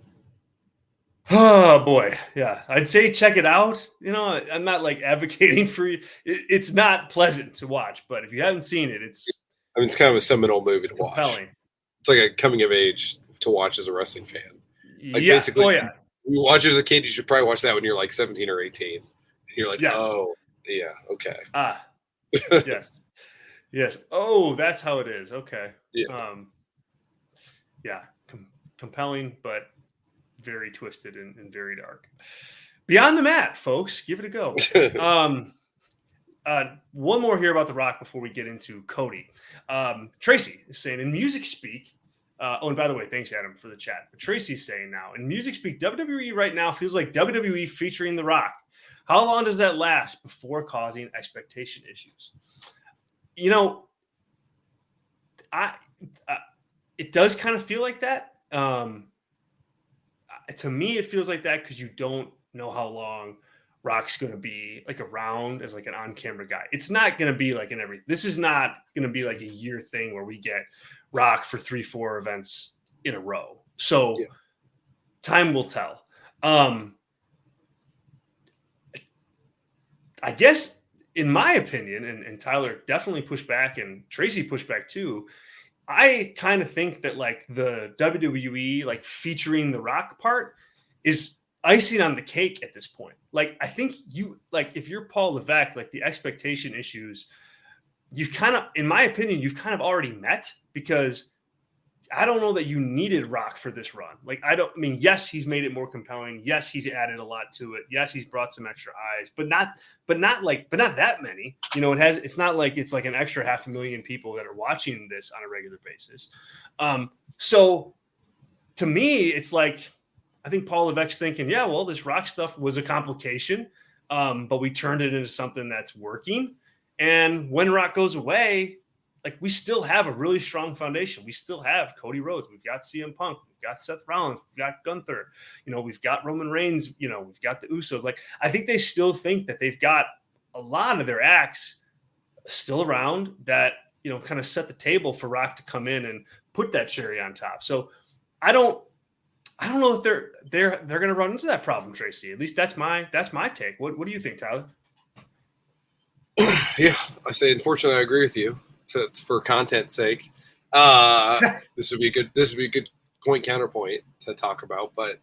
Speaker 1: Oh boy, yeah. I'd say check it out. I'm not like advocating for you. It's not pleasant to watch, but if you haven't seen it, it's
Speaker 2: kind of a seminal movie to
Speaker 1: compelling.
Speaker 2: watch. It's like a coming of age to watch as a wrestling fan. Like
Speaker 1: basically,
Speaker 2: you watch as a kid, you should probably watch that when you're like 17 or 18. And you're like, oh, yeah, okay.
Speaker 1: Yes. Oh, that's how it is. Okay.
Speaker 2: Yeah.
Speaker 1: Compelling, but very twisted and very dark. Beyond the Mat, folks, give it a go. One more here about The Rock before we get into Cody. Tracy is saying, in music speak, and by the way, thanks, Adam, for the chat. But Tracy's saying now, in music speak, WWE right now feels like WWE featuring The Rock. How long does that last before causing expectation issues? It does kind of feel like that. To me, it feels like that because you don't know how long Rock's going to be like around as like an on-camera guy. It's not going to be like this is not going to be like a year thing where we get Rock for 3-4 events in a row. So time will tell. I guess in my opinion, and Tyler definitely pushed back and Tracy pushed back too, I kind of think that like the WWE like featuring The Rock part is icing on the cake at this point. Like, I think if you're Paul Levesque, like the expectation issues, you've kind of, in my opinion, you've kind of already met, because I don't know that you needed Rock for this run. Like, yes, he's made it more compelling. Yes, he's added a lot to it. Yes, he's brought some extra eyes, but not that many. It's not like it's like an extra 500,000 people that are watching this on a regular basis. So to me, it's like, I think Paul Levesque's thinking, yeah, well, this Rock stuff was a complication, but we turned it into something that's working. And when Rock goes away, like, we still have a really strong foundation. We still have Cody Rhodes. We've got CM Punk. We've got Seth Rollins. We've got Gunther. We've got Roman Reigns. We've got the Usos. Like, I think they still think that they've got a lot of their acts still around that, kind of set the table for Rock to come in and put that cherry on top. So I don't know if they're going to run into that problem, Tracy. At least that's my take. What do you think, Tyler?
Speaker 2: Yeah, I say, unfortunately, I agree with you. For content's sake, this would be a good point counterpoint to talk about. But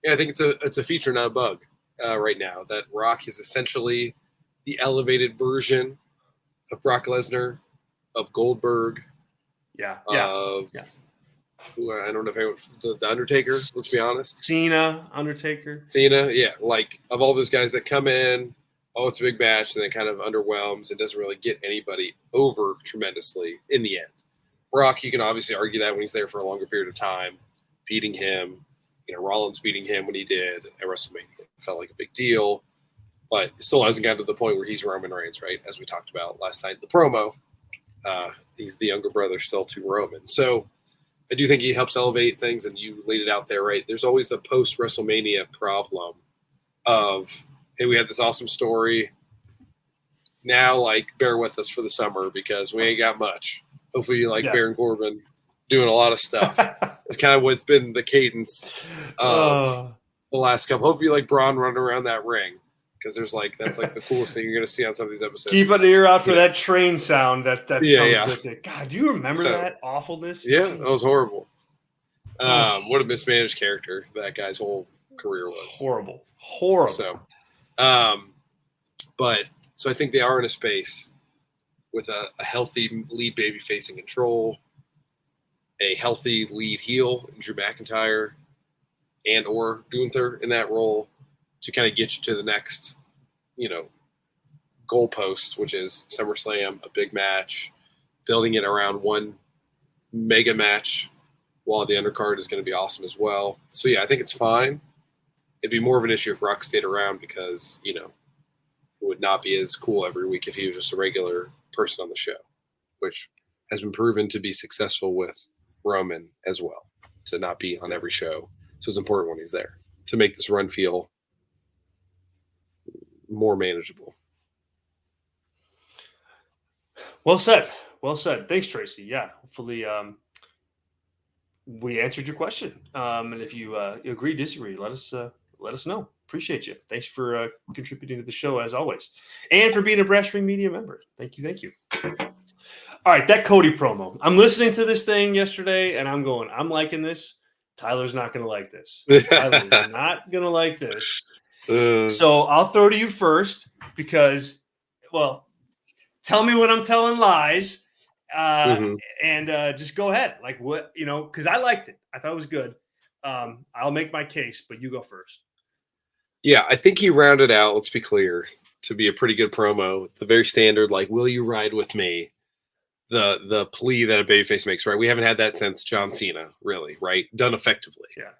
Speaker 2: yeah, I think it's a feature, not a bug, right now. That Rock is essentially the elevated version of Brock Lesnar, of Goldberg, I don't know if the Undertaker. Let's be honest,
Speaker 1: Cena, Undertaker,
Speaker 2: yeah, like of all those guys that come in. Oh, it's a big match, and then kind of underwhelms and doesn't really get anybody over tremendously in the end. Rock, you can obviously argue that when he's there for a longer period of time, beating him, Rollins beating him when he did at WrestleMania. It felt like a big deal, but it still hasn't gotten to the point where he's Roman Reigns, right? As we talked about last night in the promo, he's the younger brother still to Roman. So I do think he helps elevate things, and you laid it out there, right? There's always the post-WrestleMania problem of, hey, we had this awesome story. Now, like, bear with us for the summer because we ain't got much. Hopefully you like Baron Corbin doing a lot of stuff. It's kind of what's been the cadence of the last couple. Hopefully you like Braun running around that ring, because that's like the coolest thing you're going to see on some of these episodes.
Speaker 1: Keep an ear out for that train sound that comes with it. God, do you remember that awfulness?
Speaker 2: Yeah, that was horrible. What a mismanaged character that guy's whole career was.
Speaker 1: Horrible.
Speaker 2: So I think they are in a space with a healthy lead baby facing control, a healthy lead heel in Drew McIntyre and or Gunther in that role to kind of get you to the next, goalpost, which is SummerSlam, a big match, building it around one mega match while the undercard is going to be awesome as well. So yeah, I think it's fine. It'd be more of an issue if Rock stayed around because, it would not be as cool every week if he was just a regular person on the show, which has been proven to be successful with Roman as well, to not be on every show. So it's important when he's there to make this run feel more manageable.
Speaker 1: Well said. Well said. Thanks, Tracy. Yeah, hopefully we answered your question. And if you agree, disagree, let us know. Appreciate you. Thanks for contributing to the show as always, and for being a Brass Ring Media member. Thank you. All right, that Cody promo. I'm listening to this thing yesterday, and I'm liking this. Tyler's not going to like this. Tyler's not going to like this. So I'll throw to you first because, well, tell me when I'm telling lies, and just go ahead. Like what, because I liked it. I thought it was good. I'll make my case, but you go first.
Speaker 2: Yeah, I think he rounded out, let's be clear, to be a pretty good promo. The very standard, like, will you ride with me? The plea that a babyface makes, right? We haven't had that since John Cena, really, right? Done effectively.
Speaker 1: Yeah.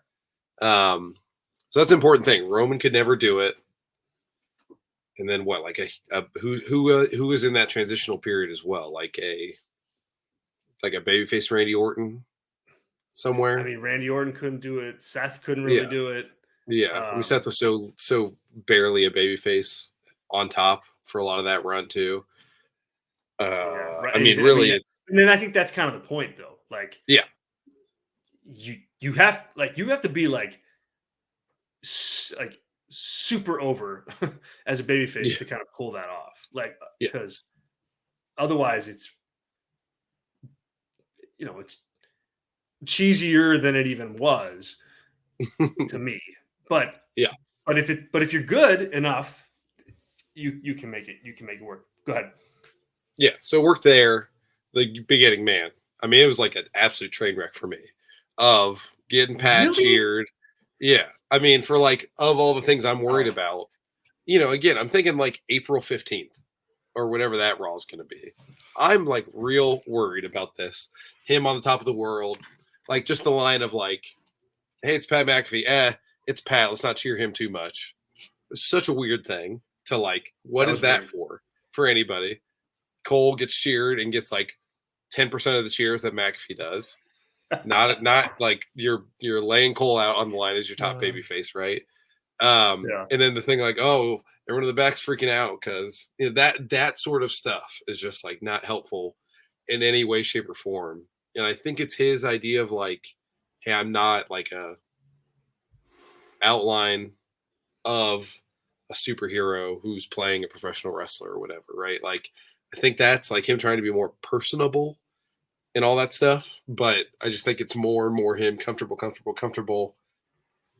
Speaker 2: So that's an important thing. Roman could never do it. And then what? Like who was in that transitional period as well? Like a babyface Randy Orton somewhere.
Speaker 1: I mean, Randy Orton couldn't do it. Seth couldn't really do it.
Speaker 2: Yeah, I mean, Seth was so barely a babyface on top for a lot of that run too. I mean, really,
Speaker 1: and then I think that's kind of the point, though. Like,
Speaker 2: yeah,
Speaker 1: you have to be like super over as a babyface to kind of pull that off, like, because otherwise it's it's cheesier than it even was to me. But if you're good enough, you can make it work. Go ahead.
Speaker 2: Yeah, so it worked there. The beginning, man. I mean, it was like an absolute train wreck for me of getting Pat cheered. Yeah, I mean, for like of all the things I'm worried about, again, I'm thinking like April 15th or whatever that Raw is going to be. I'm like real worried about this. Him on the top of the world, like just the line of like, "Hey, it's Pat McAfee. It's Pat. Let's not cheer him too much." It's such a weird thing to like. What is that for anybody? Cole gets cheered and gets like 10% of the cheers that McAfee does. Not like you're laying Cole out on the line as your top baby face, right? And then the thing like, oh, everyone in the back's freaking out because that sort of stuff is just like not helpful in any way, shape, or form. And I think it's his idea of like, hey, I'm not like a outline of a superhero who's playing a professional wrestler or whatever, right? Like, I think that's like him trying to be more personable and all that stuff. But I just think it's more and more him comfortable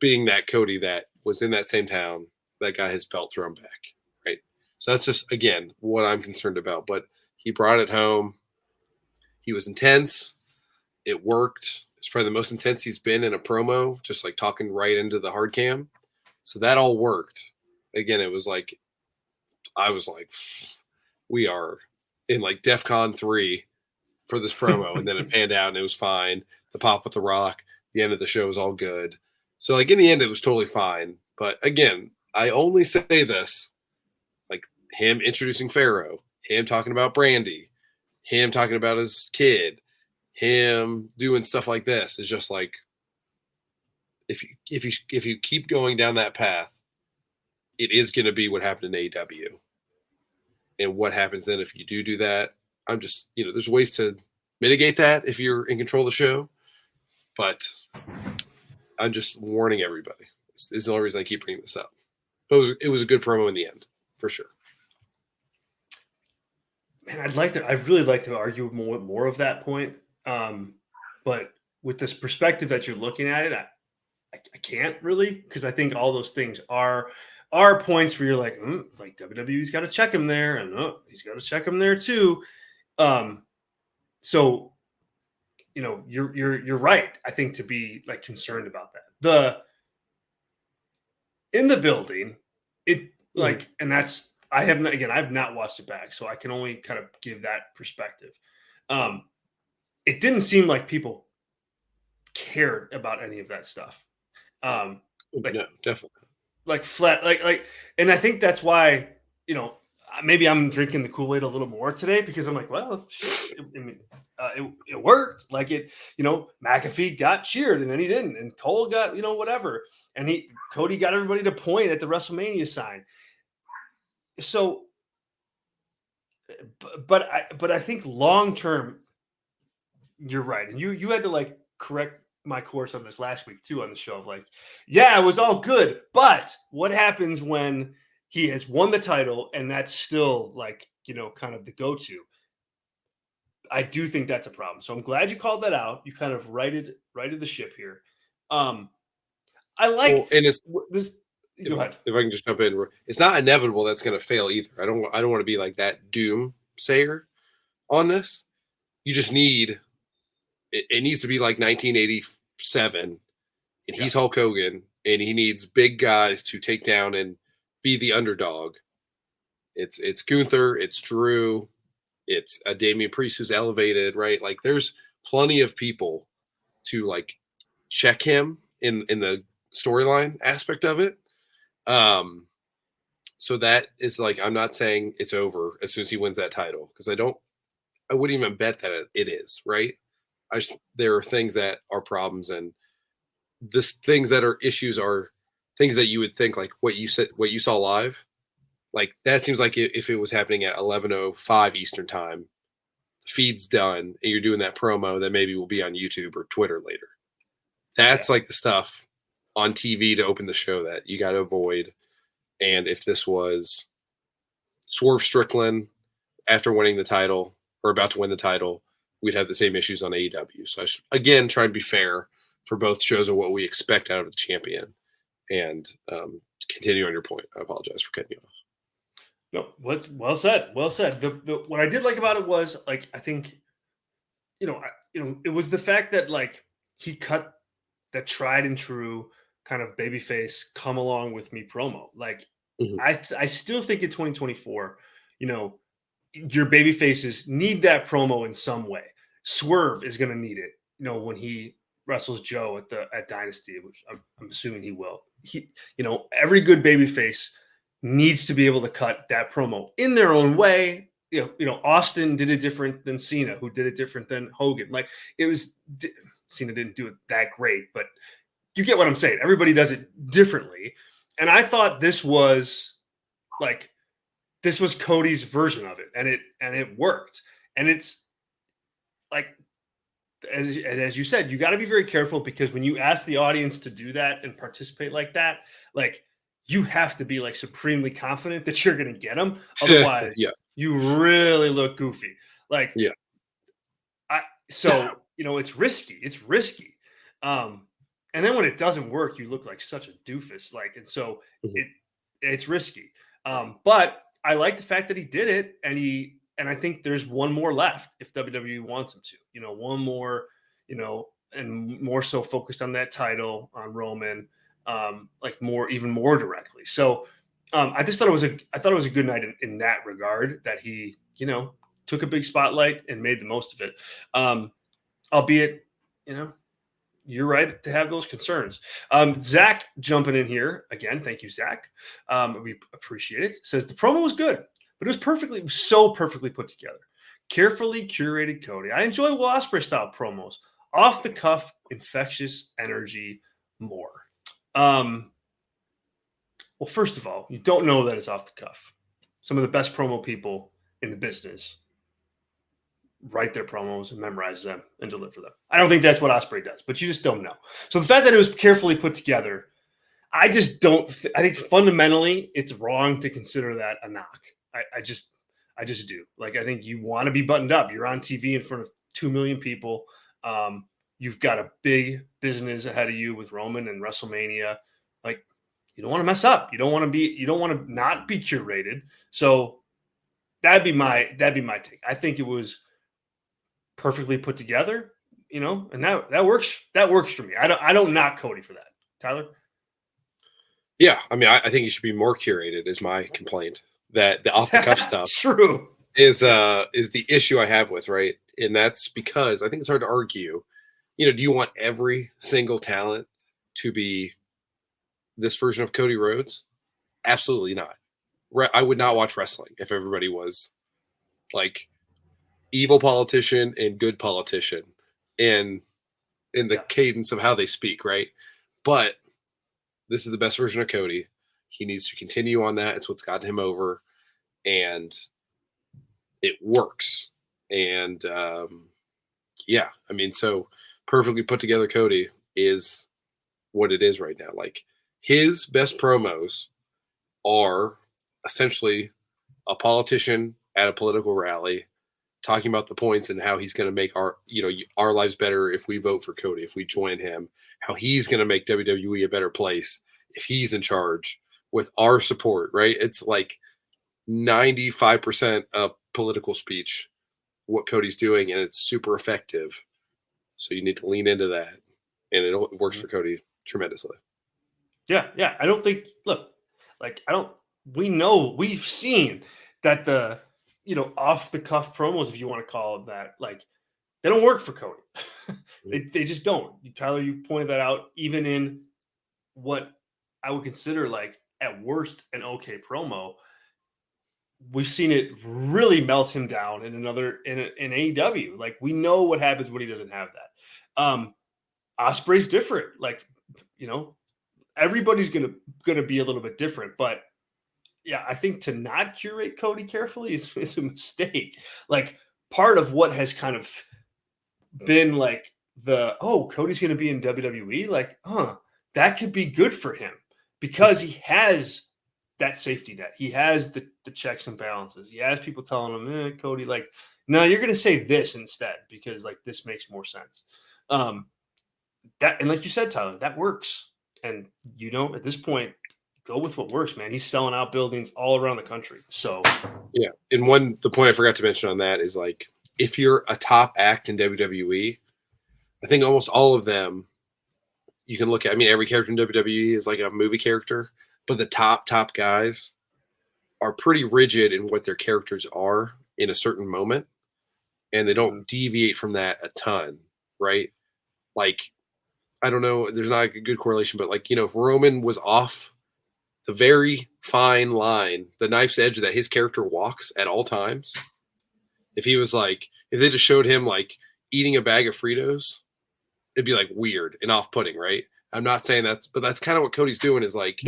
Speaker 2: being that Cody that was in that same town that got his belt thrown back, right? So that's just, again, what I'm concerned about. But he brought it home. He was intense. It worked. It's probably the most intense he's been in a promo, just like talking right into the hard cam. So that all worked. Again, it was like, I was like, we are in like DEFCON 3 for this promo. And then it panned out and it was fine. The pop with the Rock, the end of the show was all good. So like in the end, it was totally fine. But again, I only say this, like him introducing Pharaoh, him talking about Brandy, him talking about his kid, him doing stuff like this is just like, if you keep going down that path, it is going to be what happened in AEW. And what happens then if you do that? I'm just, there's ways to mitigate that if you're in control of the show. But I'm just warning everybody. This is the only reason I keep bringing this up. But it was a good promo in the end, for sure.
Speaker 1: Man, I'd really like to argue more of that point. But with this perspective that you're looking at it, I can't really, because I think all those things are points where you're like WWE's got to check him there, and he's got to check him there too. So you're right. I think to be like concerned about that. In the building, and that's I've not watched it back, so I can only kind of give that perspective. It didn't seem like people cared about any of that stuff.
Speaker 2: No, definitely.
Speaker 1: Like flat, and I think that's why, maybe I'm drinking the Kool-Aid a little more today because I'm like, well, shit, it worked. Like McAfee got cheered and then he didn't, and Cole got, whatever. And Cody got everybody to point at the WrestleMania sign. So but I think long term, you're right, and you had to like correct my course on this last week too on the show of like, yeah, it was all good, but what happens when he has won the title and that's still like kind of the go-to? I do think that's a problem. So I'm glad you called that out. You kind of righted the ship here. I
Speaker 2: Well,
Speaker 1: liked
Speaker 2: and it's
Speaker 1: this. Go ahead.
Speaker 2: if I can just jump in, it's not inevitable that's going to fail either. I don't want to be like that doom sayer on this. You just need it needs to be like 1987, and he's Hulk Hogan, and he needs big guys to take down and be the underdog. It's Gunther, it's Drew, it's a Damian Priest who's elevated, right? Like there's plenty of people to like check him in the storyline aspect of it. So that is like, I'm not saying it's over as soon as he wins that title, because I wouldn't even bet that it is, right? There are things that are problems, and things that are issues are things that you would think like what you saw live. Like that seems like if it was happening at 11:05 Eastern time, the feed's done, and you're doing that promo that maybe will be on YouTube or Twitter later. That's like the stuff on TV to open the show that you got to avoid. And if this was Swerve Strickland after winning the title or about to win the title, we'd have the same issues on AEW. So again, try and be fair for both shows of what we expect out of the champion. And continue on your point. I apologize for cutting you off.
Speaker 1: No, what's well said. Well said. The what I did like about it was like I think, it was the fact that like he cut that tried and true kind of babyface come along with me promo. Like I still think in 2024, your baby faces need that promo in some way. Swerve is going to need it, when he wrestles Joe at Dynasty, which I'm assuming he will. Every good baby face needs to be able to cut that promo in their own way. Austin did it different than Cena, who did it different than Hogan. Like Cena didn't do it that great, but you get what I'm saying. Everybody does it differently. And I thought this was Cody's version of it, and it worked. And it's like, as you said, you got to be very careful, because when you ask the audience to do that and participate like that, like you have to be like supremely confident that you're going to get them. Otherwise, you really look goofy. Like, it's risky. It's risky. And then when it doesn't work, you look like such a doofus. Like, and so it's risky. But I like the fact that he did it, and I think there's one more left if WWE wants him to. One more, and more so focused on that title on Roman, even more directly. So I just thought it was a good night in that regard, that he took a big spotlight and made the most of it. Albeit, you're right to have those concerns. Zack jumping in here again. Thank you, Zack. We appreciate it. Says the promo was good, but it was so perfectly put together. Carefully curated Cody. I enjoy Will Ospreay style promos. Off the cuff, infectious energy more. Well, first of all, you don't know that it's off the cuff. Some of the best promo people in the business write their promos and memorize them and deliver them. I don't think that's what Ospreay does, but you just don't know. So the fact that it was carefully put together, I just don't. I think fundamentally it's wrong to consider that a knock. I just do. Like, I think you want to be buttoned up. You're on TV in front of 2 million people. You've got a big business ahead of you with Roman and WrestleMania. Like, you don't want to mess up. You don't want to not be curated. So that'd be my take. I think it was perfectly put together, and that works. That works for me. I don't knock Cody for that. Tyler?
Speaker 2: Yeah, I mean, I think you should be more curated. Is my complaint that the off the cuff stuff
Speaker 1: true
Speaker 2: is the issue I have with, right? And that's because I think it's hard to argue. Do you want every single talent to be this version of Cody Rhodes? Absolutely not. I would not watch wrestling if everybody was like evil politician and good politician in the cadence of how they speak, right? But this is the best version of Cody. He needs to continue on that. It's what's gotten him over. And it works. And yeah, I mean, so perfectly put together Cody is what it is right now. Like his best promos are essentially a politician at a political rally talking about the points and how he's going to make our lives better if we vote for Cody, if we join him, how he's going to make WWE a better place if he's in charge with our support, right? It's like 95% of political speech, what Cody's doing, and it's super effective. So you need to lean into that, and it works for Cody tremendously.
Speaker 1: Yeah. I don't think, look, like, we've seen that the, off the cuff promos, if you want to call it that, like, they don't work for Cody. they just don't. Tyler, you pointed that out, even in what I would consider, like, at worst, an okay promo. We've seen it really melt him down in AEW. Like, we know what happens when he doesn't have that. Osprey's different. Like, everybody's gonna be a little bit different, but yeah, I think to not curate Cody carefully is a mistake. Like, part of what has kind of been like Cody's gonna be in WWE, like, that could be good for him because he has that safety net. He has the checks and balances. He has people telling him, Cody, like, no, you're gonna say this instead because, like, this makes more sense. That, and like you said, Tyler, that works. And at this point, go with what works, man. He's selling out buildings all around the country. So
Speaker 2: yeah. And the point I forgot to mention on that is, like, if you're a top act in WWE, I think almost all of them you can look at. I mean, every character in WWE is like a movie character, but the top guys are pretty rigid in what their characters are in a certain moment, and they don't deviate from that a ton, right? Like, I don't know, there's not a good correlation, but, like, if Roman was off the very fine line, the knife's edge that his character walks at all times, if they just showed him, like, eating a bag of Fritos, it'd be, like, weird and off-putting, right? I'm not saying but that's kind of what Cody's doing is, like,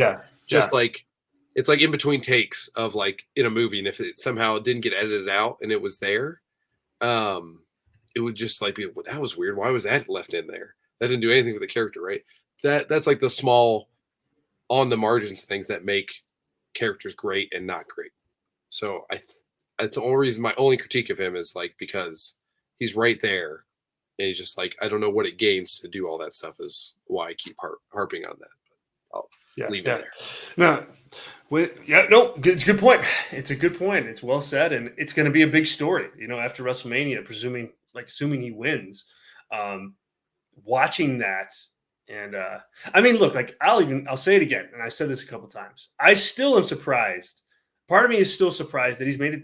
Speaker 2: like, it's like in between takes of, like, in a movie, and if it somehow didn't get edited out and it was there, it would just, like, be, well, that was weird. Why was that left in there? That didn't do anything for the character, right? That's like the small on the margins things that make characters great and not great. So that's the only reason, my only critique of him is, like, because he's right there and he's just like, I don't know what it gains to do all that stuff is why I keep harping on that. But I'll leave it there.
Speaker 1: It's a good point. It's a good point. It's well said. And it's going to be a big story, after WrestleMania, assuming he wins, watching that. And I mean, look, like, I'll say it again, and I've said this a couple times. I still am surprised. Part of me is still surprised that he's made it.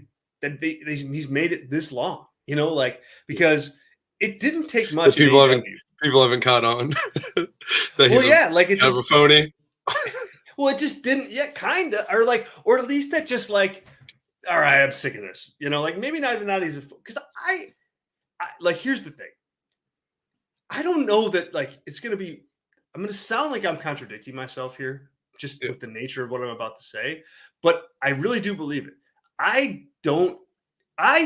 Speaker 1: He's made it this long. Because it didn't take much.
Speaker 2: People haven't caught on. That
Speaker 1: like, it's
Speaker 2: kind of a phony.
Speaker 1: Well, it just didn't yet, kind of, or at least that just, like, all right, I'm sick of this. Like, maybe not even that easy, because I like, here's the thing. I don't know that, like, it's going to be. I'm going to sound like I'm contradicting myself here, just with the nature of what I'm about to say, but I really do believe it. I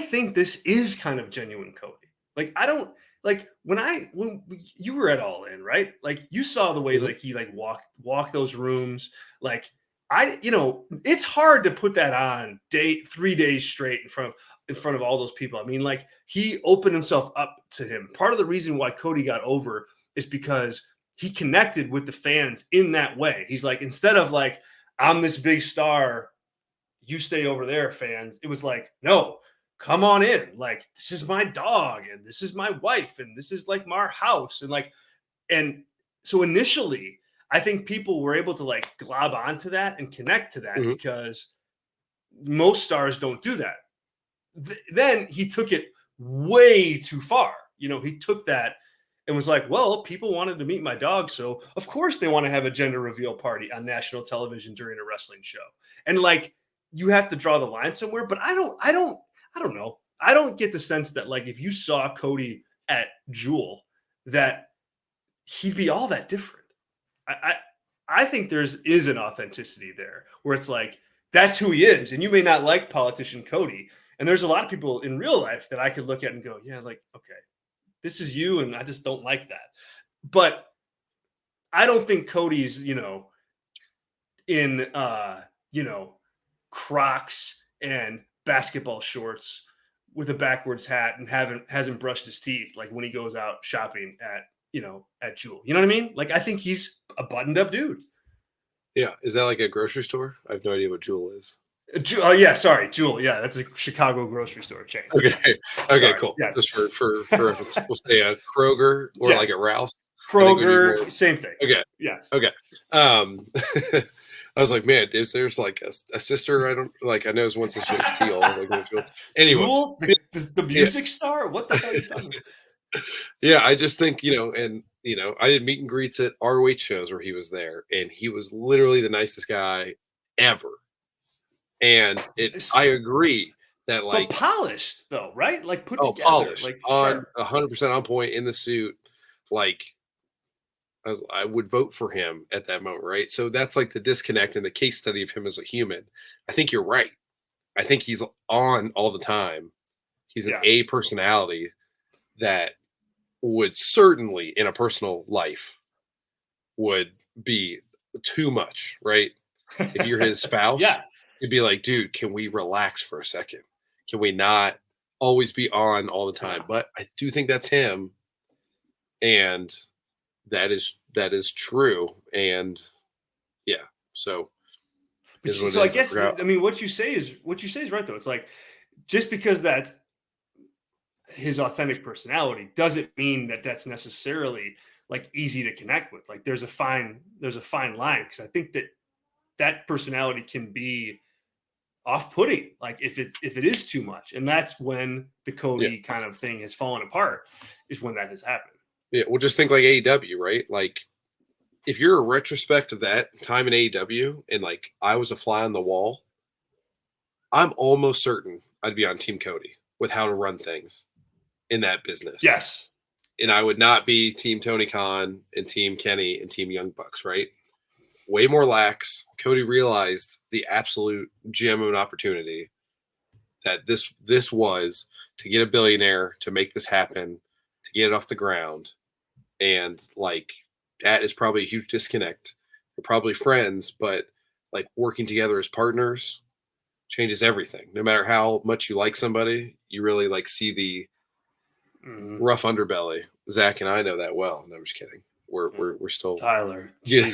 Speaker 1: think this is kind of genuine Cody. Like, I don't, like, when you were at All In, right? Like, you saw the way, like, he, like, walked those rooms. Like, it's hard to put that on 3 days straight in front of all those people. I mean, like, he opened himself up to him. Part of the reason why Cody got over is because he connected with the fans in that way. He's like, instead of, like, I'm this big star, you stay over there, fans. It was like, no, come on in. Like, this is my dog, and this is my wife, and this is, like, our house. And so initially, I think people were able to, like, glob onto that and connect to that because most stars don't do that. Then he took it way too far. He took that and was like, well, people wanted to meet my dog, so of course they want to have a gender reveal party on national television during a wrestling show. And, like, you have to draw the line somewhere, but I don't know. I don't get the sense that, like, if you saw Cody at Jewel, that he'd be all that different. I think is an authenticity there where it's like, that's who he is. And you may not like politician Cody, And there's a lot of people in real life that I could look at and go, yeah, like, okay, this is you, and I just don't like that. But I don't think Cody's, in Crocs and basketball shorts with a backwards hat and hasn't brushed his teeth like when he goes out shopping at Jewel. You know what I mean? Like, I think he's a buttoned up dude.
Speaker 2: Yeah. Is that like a grocery store? I have no idea what Jewel is.
Speaker 1: Oh yeah, sorry, Jewel. Yeah, that's a Chicago grocery store chain.
Speaker 2: Okay.
Speaker 1: Yes.
Speaker 2: Okay,
Speaker 1: Sorry.
Speaker 2: cool.
Speaker 1: Yeah.
Speaker 2: Just for we'll say a Kroger or
Speaker 1: Yes.
Speaker 2: like a Ralph's.
Speaker 1: Kroger, same thing.
Speaker 2: Okay.
Speaker 1: Yeah.
Speaker 2: Okay. I was like, man, there's like a sister? I don't like. I know it's one sister named Teal. I was like, anyway,
Speaker 1: Jewel, the music star. What the hell are you talking about?
Speaker 2: Yeah, I just think and I did meet and greets at ROH shows where he was there, and he was literally the nicest guy ever. And I agree that like
Speaker 1: but polished though, right? Like put together,
Speaker 2: polished,
Speaker 1: like
Speaker 2: on 100% on point in the suit. Like I would vote for him at that moment, right? So that's like the disconnect and the case study of him as a human. I think you're right. I think he's on all the time. He's an A personality that would certainly in a personal life would be too much, right? If you're his spouse, it'd be like, dude, can we relax for a second? Can we not always be on all the time? But I do think that's him. And that is true. And yeah, so
Speaker 1: I guess what you say is right though. It's like just because that's his authentic personality doesn't mean that that's necessarily like easy to connect with. Like there's a fine line, because I think that personality can be off-putting, like if it is too much, and that's when the Cody kind of thing has fallen apart, is when that has happened.
Speaker 2: Yeah, well, just think like AEW, right? Like if you're a retrospect of that time in AEW and like I was a fly on the wall, I'm almost certain I'd be on Team Cody with how to run things in that business.
Speaker 1: Yes.
Speaker 2: And I would not be Team Tony Khan and Team Kenny and Team Young Bucks, right? Way more lax. Cody realized the absolute gem of an opportunity that this was to get a billionaire to make this happen, to get it off the ground. And like that is probably a huge disconnect. They're probably friends, but like working together as partners changes everything. No matter how much you like somebody, you really like see the rough underbelly. Zack and I know that well. No, I'm just kidding. We're still
Speaker 1: Tyler.
Speaker 2: Yeah.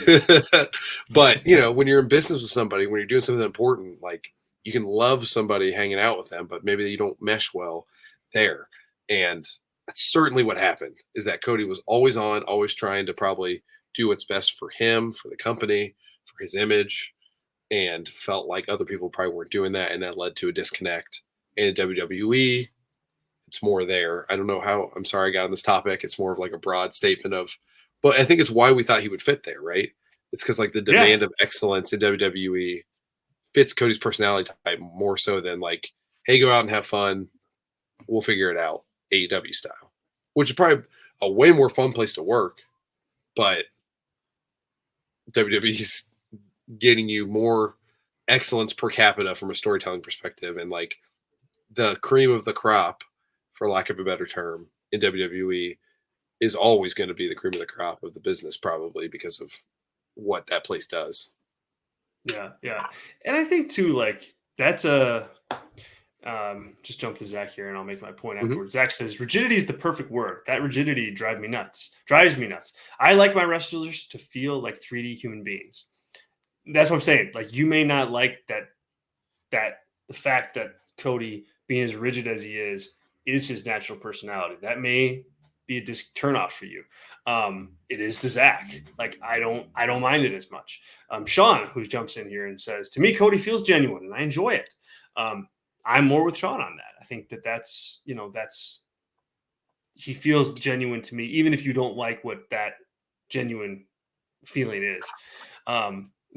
Speaker 2: But when you're in business with somebody, when you're doing something important, like you can love somebody hanging out with them, but maybe you don't mesh well there. And that's certainly what happened, is that Cody was always on, always trying to probably do what's best for him, for the company, for his image, and felt like other people probably weren't doing that. And that led to a disconnect in WWE. It's more there. I don't know how, I'm sorry I got on this topic. It's more of like a broad statement of, but I think it's why we thought he would fit there, right? It's because like the demand of excellence in WWE fits Cody's personality type more so than like, hey, go out and have fun. We'll figure it out, AEW style, which is probably a way more fun place to work. But WWE's getting you more excellence per capita from a storytelling perspective, and like the cream of the crop, for lack of a better term, in WWE is always going to be the cream of the crop of the business, probably because of what that place does.
Speaker 1: Yeah. And I think too, like that's just jump to Zack here and I'll make my point afterwards. Zack says rigidity is the perfect word. That rigidity drives me nuts. I like my wrestlers to feel like 3D human beings. That's what I'm saying. Like you may not like that the fact that Cody, being as rigid as he is his natural personality. That may be a turnoff for you. It is to Zack. Like I don't mind it as much. Sean, who jumps in here and says, to me, Cody feels genuine and I enjoy it. I'm more with Sean on that. I think that's he feels genuine to me, even if you don't like what that genuine feeling is.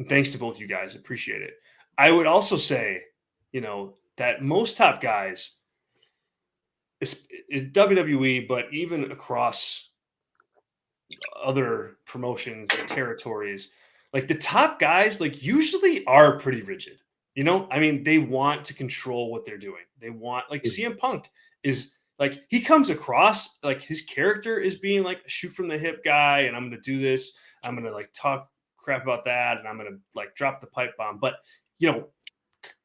Speaker 1: Thanks to both you guys. Appreciate it. I would also say, that most top guys, is WWE, but even across other promotions and territories, like the top guys, like usually are pretty rigid. You know, I mean, they want to control what they're doing. They want, like, CM Punk is like, he comes across like his character is being like a shoot from the hip guy, and I'm going to do this. I'm going to like talk crap about that, and I'm going to like drop the pipe bomb. But, you know,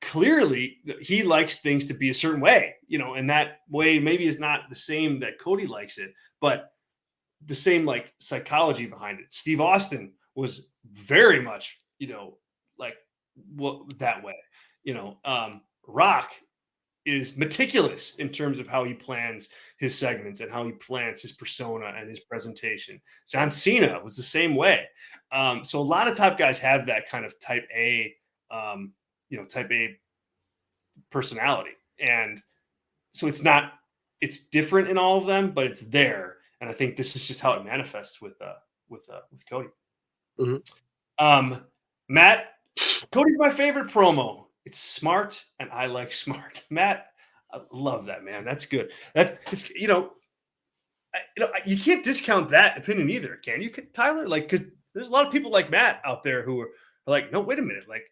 Speaker 1: clearly he likes things to be a certain way, you know, and that way maybe is not the same that Cody likes it, but the same like psychology behind it. Steve Austin was very much, you know, like that way, you know. Rock is meticulous in terms of how he plans his segments and how he plans his persona and his presentation. John Cena was the same way. So a lot of top guys have that kind of type A, type A personality. And so it's different in all of them, but it's there. And I think this is just how it manifests with Cody.
Speaker 2: Mm-hmm.
Speaker 1: Matt, Cody's my favorite promo. It's smart, and I like smart. Matt, I love that, man. That's good. It's you can't discount that opinion either, can you, Tyler? Like, because there's a lot of people like Matt out there who are like, no, wait a minute, like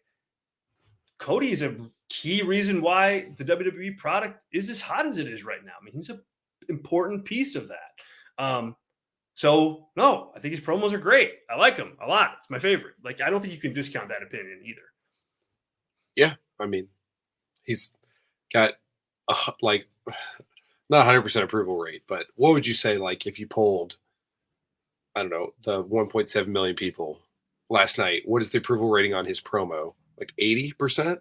Speaker 1: Cody is a key reason why the WWE product is as hot as it is right now. I mean, he's an important piece of that. So no, I think his promos are great. I like him a lot. It's my favorite. Like, I don't think you can discount that opinion either.
Speaker 2: Yeah, I mean, he's got like not 100% approval rate, but what would you say, like, if you polled, I don't know, the 1.7 million people last night, what is the approval rating on his promo? Like 80%?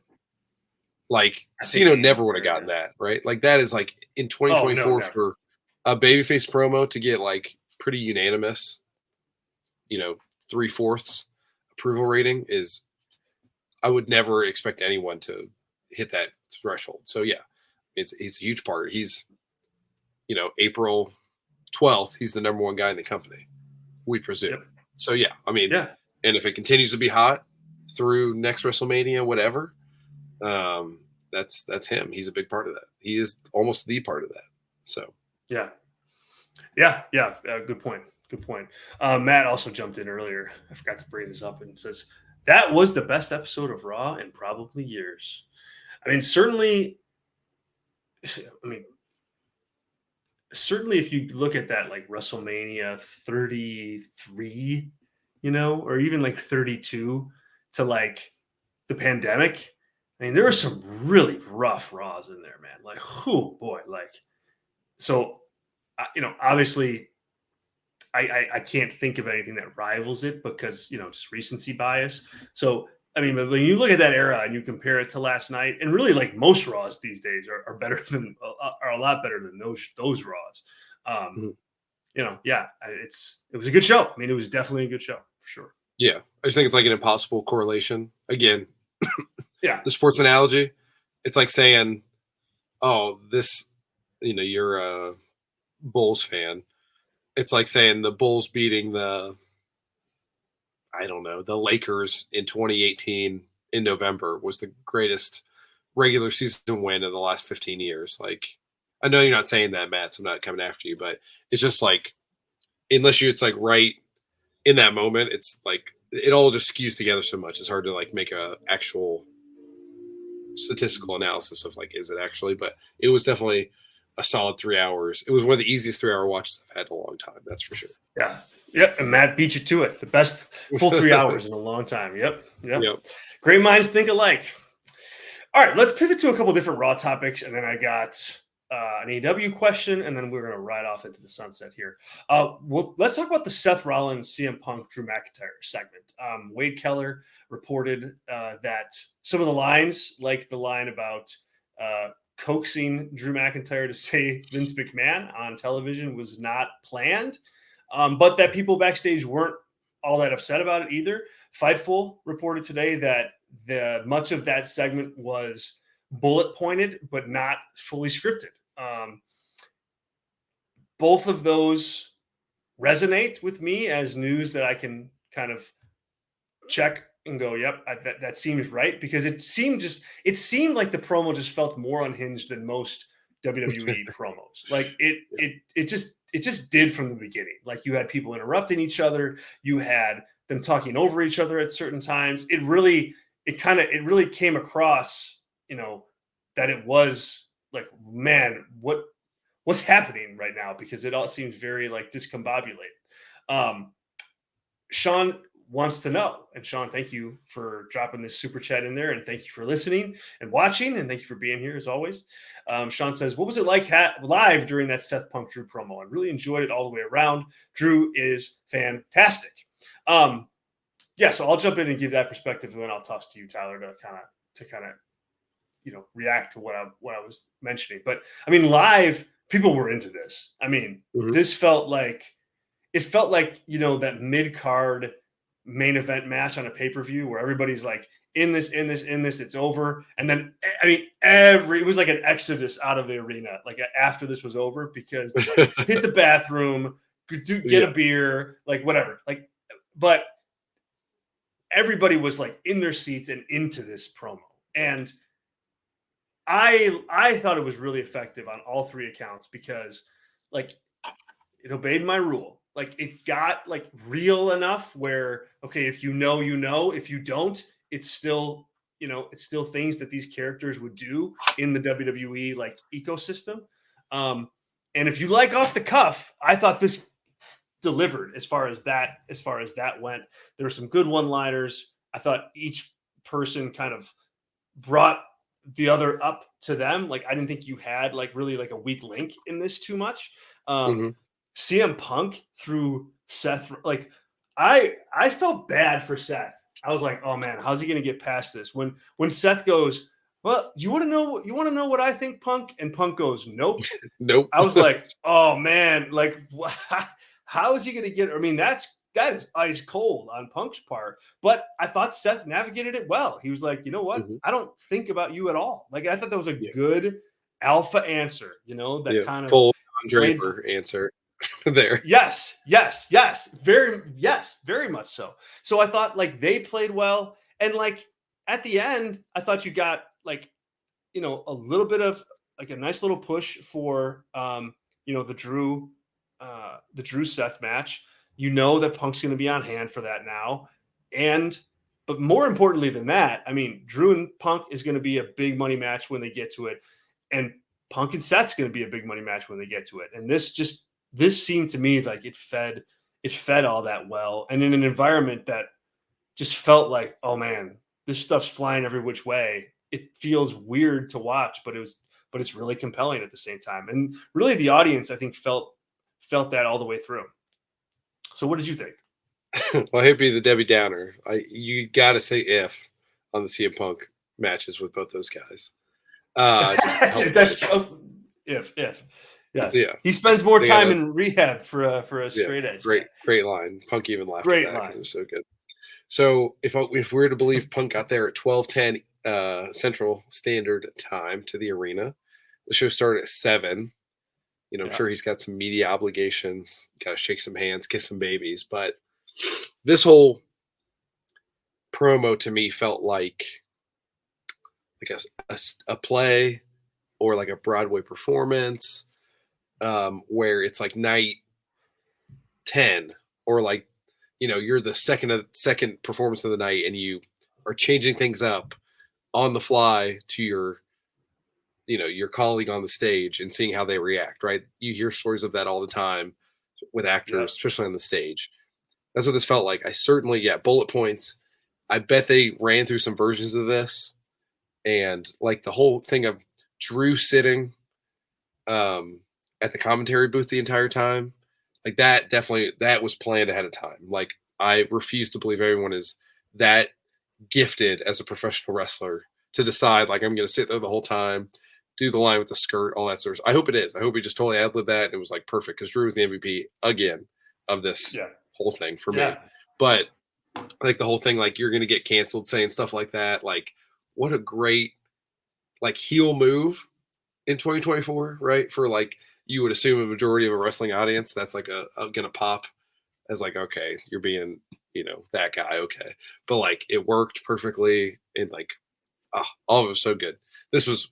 Speaker 2: Like, Cena never would have gotten that, right? Like, that is like in 2024 for a babyface promo to get like pretty unanimous, 3/4 approval rating is, I would never expect anyone to hit that threshold. So yeah, he's a huge part. He's, April 12th, he's the number one guy in the company, we presume. Yep. So yeah, I mean, yeah. And if it continues to be hot through next WrestleMania, whatever, that's him. He's a big part of that. He is almost the part of that. So
Speaker 1: yeah. Good point. Matt also jumped in earlier. I forgot to bring this up, and says that was the best episode of Raw in probably years. I mean, certainly if you look at that, like WrestleMania 33, or even like 32 to like the pandemic, I mean, there were some really rough Raws in there, man. Like, oh boy, like, so, obviously I can't think of anything that rivals it because, just recency bias. So, I mean, but when you look at that era and you compare it to last night, and really like most Raws these days are better than, are a lot better than those Raws. It was a good show. I mean, it was definitely a good show for sure.
Speaker 2: Yeah. I just think it's like an impossible correlation. Again,
Speaker 1: yeah,
Speaker 2: the sports analogy, it's like saying, oh, this, you're a Bulls fan. It's like saying the Bulls beating the Lakers in 2018 in November was the greatest regular season win of the last 15 years. Like, I know you're not saying that, Matt, so I'm not coming after you, but it's just like, unless it's like right in that moment, it's like it all just skews together so much. It's hard to like make a actual statistical analysis of like, is it actually? But it was definitely a solid 3 hours. It was one of the easiest 3 hour watches I've had in a long time. That's for sure.
Speaker 1: Yeah. Yep. And Matt beat you to it. The best full 3 hours in a long time. Yep. Great minds think alike. All right. Let's pivot to a couple different Raw topics. And then I got an AEW question, and then we're going to ride off into the sunset here. Let's talk about the Seth Rollins, CM Punk, Drew McIntyre segment. Wade Keller reported that some of the lines, like the line about coaxing Drew McIntyre to say Vince McMahon on television, was not planned, but that people backstage weren't all that upset about it either. Fightful reported today that much of that segment was bullet pointed, but not fully scripted. Both of those resonate with me as news that I can kind of check and go, yep, that seems right, because it seemed like the promo just felt more unhinged than most WWE promos. Like it just did from the beginning. Like, you had people interrupting each other, you had them talking over each other at certain times. It it really came across, that it was like, man, what's happening right now, because it all seems very like discombobulated. Sean wants to know, and Sean, thank you for dropping this super chat in there, and thank you for listening and watching, and thank you for being here as always. Sean says, what was it like live during that Seth Punk Drew promo? I really enjoyed it all the way around. Drew is fantastic. So I'll jump in and give that perspective, and then I'll toss to you, Tyler, to kind of react to what I was mentioning. But I mean, live, people were into this. I mean, this felt like that mid-card main event match on a pay-per-view where everybody's like in this, it's over. And then, I mean, it was like an exodus out of the arena, like after this was over, because like, hit the bathroom, get a beer, like whatever. Like, but everybody was like in their seats and into this promo. And I thought it was really effective on all three accounts, because like it obeyed my rule. Like it got like real enough where, okay, if you know, if you don't, it's still things that these characters would do in the WWE like ecosystem. And if you like off the cuff, I thought this delivered as far as that went. There were some good one-liners. I thought each person kind of brought the other up to them. Like I didn't think you had like really like a weak link in this too much. CM Punk through Seth, like I felt bad for Seth. I was like, oh man, how's he gonna get past this? When Seth goes, well, you want to know what I think, Punk? And Punk goes, nope. I was like, oh man, like how is he gonna get? I mean, that is ice cold on Punk's part. But I thought Seth navigated it well. He was like, you know what? I don't think about you at all. Like I thought that was a good alpha answer. That kind of
Speaker 2: full Draper answer. There.
Speaker 1: Yes, very much so. So I thought like they played well, and like at the end, I thought you got like a little bit of like a nice little push for the Drew Seth match. That Punk's going to be on hand for that now, but more importantly than that, I mean, Drew and Punk is going to be a big money match when they get to it, and Punk and Seth's going to be a big money match when they get to it, and this seemed to me like it fed all that well, and in an environment that just felt like, oh man, this stuff's flying every which way. It feels weird to watch, but it's really compelling at the same time. And really the audience, I think, felt that all the way through. So what did you think?
Speaker 2: Well, I hate being the Debbie Downer. You got to say if on the CM Punk matches with both those guys.
Speaker 1: That's if. Yes. Yeah. He spends more time in rehab for a straight edge.
Speaker 2: Great line. Punk even laughed at that because it was so good. So if we're to believe Punk got there at 12:10 Central Standard Time to the arena, the show started at 7. I'm sure he's got some media obligations. Got to shake some hands, kiss some babies. But this whole promo to me felt like a play or like a Broadway performance. Where it's like night 10 or like, you're the second performance of the night and you are changing things up on the fly to your colleague on the stage and seeing how they react, right? You hear stories of that all the time with actors, especially on the stage. That's what this felt like. I certainly, bullet points. I bet they ran through some versions of this, and like the whole thing of Drew sitting, at the commentary booth the entire time, like that was planned ahead of time. Like I refuse to believe everyone is that gifted as a professional wrestler to decide like I'm going to sit there the whole time, do the line with the skirt, all that sort of. I hope it is. I hope he just totally ad-libbed that and it was like perfect, because Drew was the MVP again of this whole thing for me. But like the whole thing, like you're going to get canceled saying stuff like that. Like what a great like heel move in 2024, right? For like, you would assume a majority of a wrestling audience, that's like gonna pop as like, okay, you're being, that guy, okay. But like it worked perfectly, and like all of it was so good. This was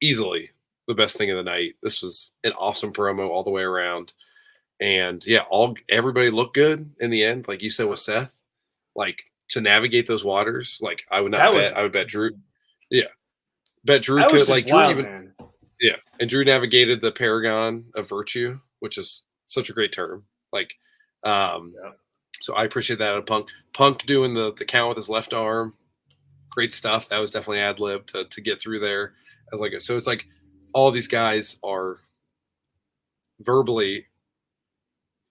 Speaker 2: easily the best thing of the night. This was an awesome promo all the way around. And everybody looked good in the end. Like you said with Seth, like to navigate those waters. Like I would
Speaker 1: That
Speaker 2: not
Speaker 1: was-
Speaker 2: bet. I would bet Drew. Yeah, bet Drew
Speaker 1: That was
Speaker 2: could
Speaker 1: just
Speaker 2: like Drew
Speaker 1: wild,
Speaker 2: even.
Speaker 1: man.
Speaker 2: Yeah, and Drew navigated the paragon of virtue, which is such a great term. Like,
Speaker 1: Yeah.
Speaker 2: so I appreciate that out of Punk. Punk doing the count with his left arm, great stuff. That was definitely ad lib to get through there. As like, so it's like all these guys are verbally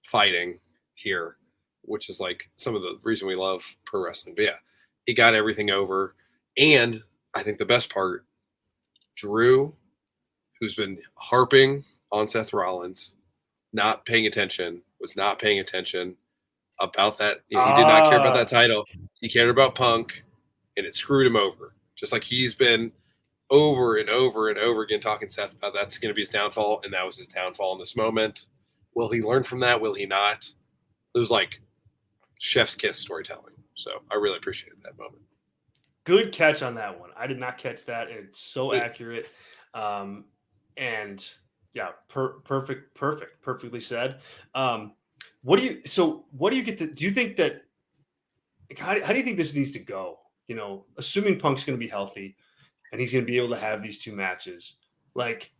Speaker 2: fighting here, which is like some of the reason we love pro wrestling. But yeah, he got everything over, and I think the best part, Drew, who's been harping on Seth Rollins, not paying attention, was not paying attention about that. You know, he did not care about that title. He cared about Punk, and it screwed him over. Just like he's been over and over and over again talking Seth about that's going to be his downfall, and that was his downfall in this moment. Will he learn from that? Will he not? It was like chef's kiss storytelling. So I really appreciated that moment.
Speaker 1: Good catch on that one. I did not catch that, and it's so accurate. And yeah, perfectly said. What do you get do you think that, how do you think this needs to go? You know, assuming Punk's going to be healthy and he's going to be able to have these two matches, like,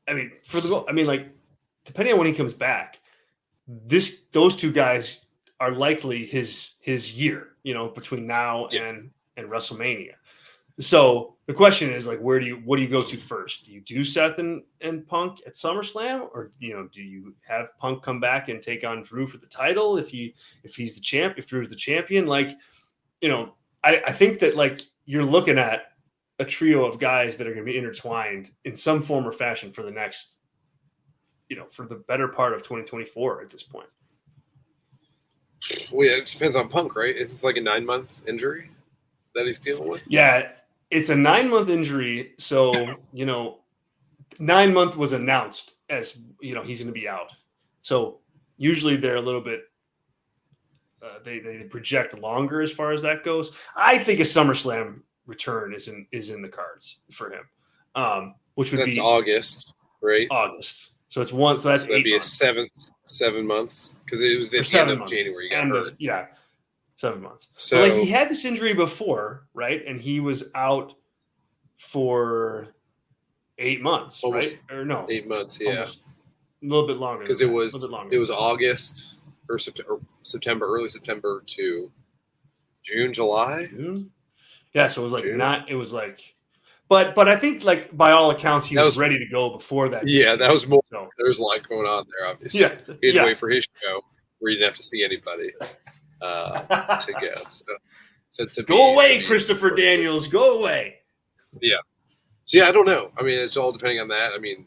Speaker 1: I mean, like, depending on when he comes back, those two guys are likely his year, you know, between now and WrestleMania. So the question is, like, what do you go to first? Do you do Seth and Punk at SummerSlam, or do you have Punk come back and take on Drew for the title if he's the champ, if Drew's the champion? Like, I think that, like, you're looking at a trio of guys that are going to be intertwined in some form or fashion for the next, for the better part of 2024 at this point.
Speaker 2: Well, yeah, it depends on Punk, right? It's like a 9-month injury that he's dealing with.
Speaker 1: Yeah, it's a 9-month injury. So, 9 month was announced as, he's going to be out. So usually they're a little bit, they project longer as far as that goes. I think a SummerSlam return is in the cards for him, which would be
Speaker 2: August, right?
Speaker 1: August. So it's one. So that's
Speaker 2: that'd
Speaker 1: 8
Speaker 2: be
Speaker 1: months.
Speaker 2: 7 months, because it was the end of January. He got hurt.
Speaker 1: 7 months.
Speaker 2: So,
Speaker 1: but, like, he had this injury before, right? And he was out for 8 months,
Speaker 2: almost,
Speaker 1: right? Or no,
Speaker 2: 8 months. Yeah,
Speaker 1: almost a little bit longer.
Speaker 2: Because it was August or September, early September to June, July.
Speaker 1: June? Yeah, so it was like June. It was like. But I think, like, by all accounts, he was ready to go before that.
Speaker 2: Yeah, that was more. So, there's a lot going on there, obviously.
Speaker 1: Yeah.
Speaker 2: He had to wait for his show where he didn't have to see anybody to go. So
Speaker 1: go away, Christopher Daniels. Go away.
Speaker 2: Yeah. So, yeah, I don't know. I mean, it's all depending on that. I mean,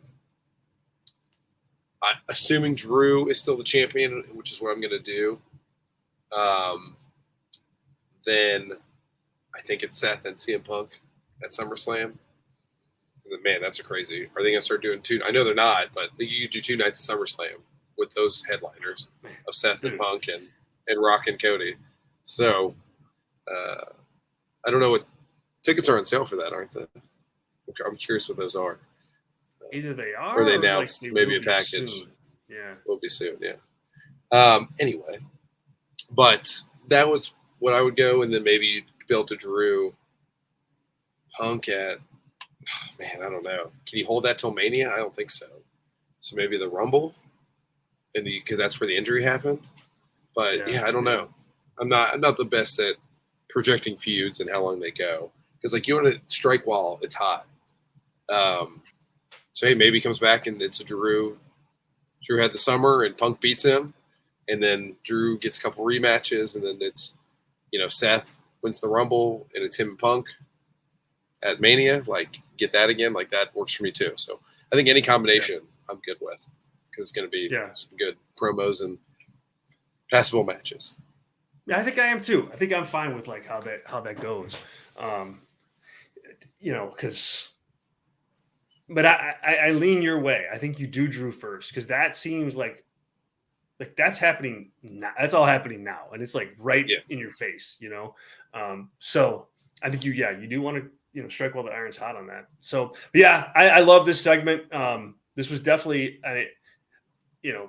Speaker 2: assuming Drew is still the champion, which is what I'm going to do, then I think it's Seth and CM Punk at SummerSlam. And man, that's a crazy. Are they going to start doing two? I know they're not, but you could do 2 nights of SummerSlam with those headliners of Seth and Punk and Rock and Cody. So I don't know what tickets are on sale for that, aren't they? I'm curious what those are.
Speaker 1: Either they are,
Speaker 2: or they announced maybe a package.
Speaker 1: Soon. Yeah,
Speaker 2: will be soon. Yeah. Anyway, but that was what I would go, and then maybe you'd build to Drew Punk at. Man, I don't know. Can you hold that till Mania? I don't think so. So maybe the Rumble, and because that's where the injury happened. But yeah, I don't know. I'm not the best at projecting feuds and how long they go, because like you want to strike while it's hot. So hey, maybe he comes back and it's a Drew. Drew had the summer and Punk beats him, and then Drew gets a couple rematches, and then it's Seth wins the Rumble and it's him and Punk at Mania. Like, get that again. Like, that works for me too. So I think any combination I'm good with, because it's going to be some good promos and passable matches.
Speaker 1: Yeah, I think I am too. I think I'm fine with like how that goes. Because. But I lean your way. I think you do Drew first, because that seems like that's happening now. That's all happening now, and it's like right in your face, So I think you do want to strike while the iron's hot on that. So yeah, I love this segment. This was definitely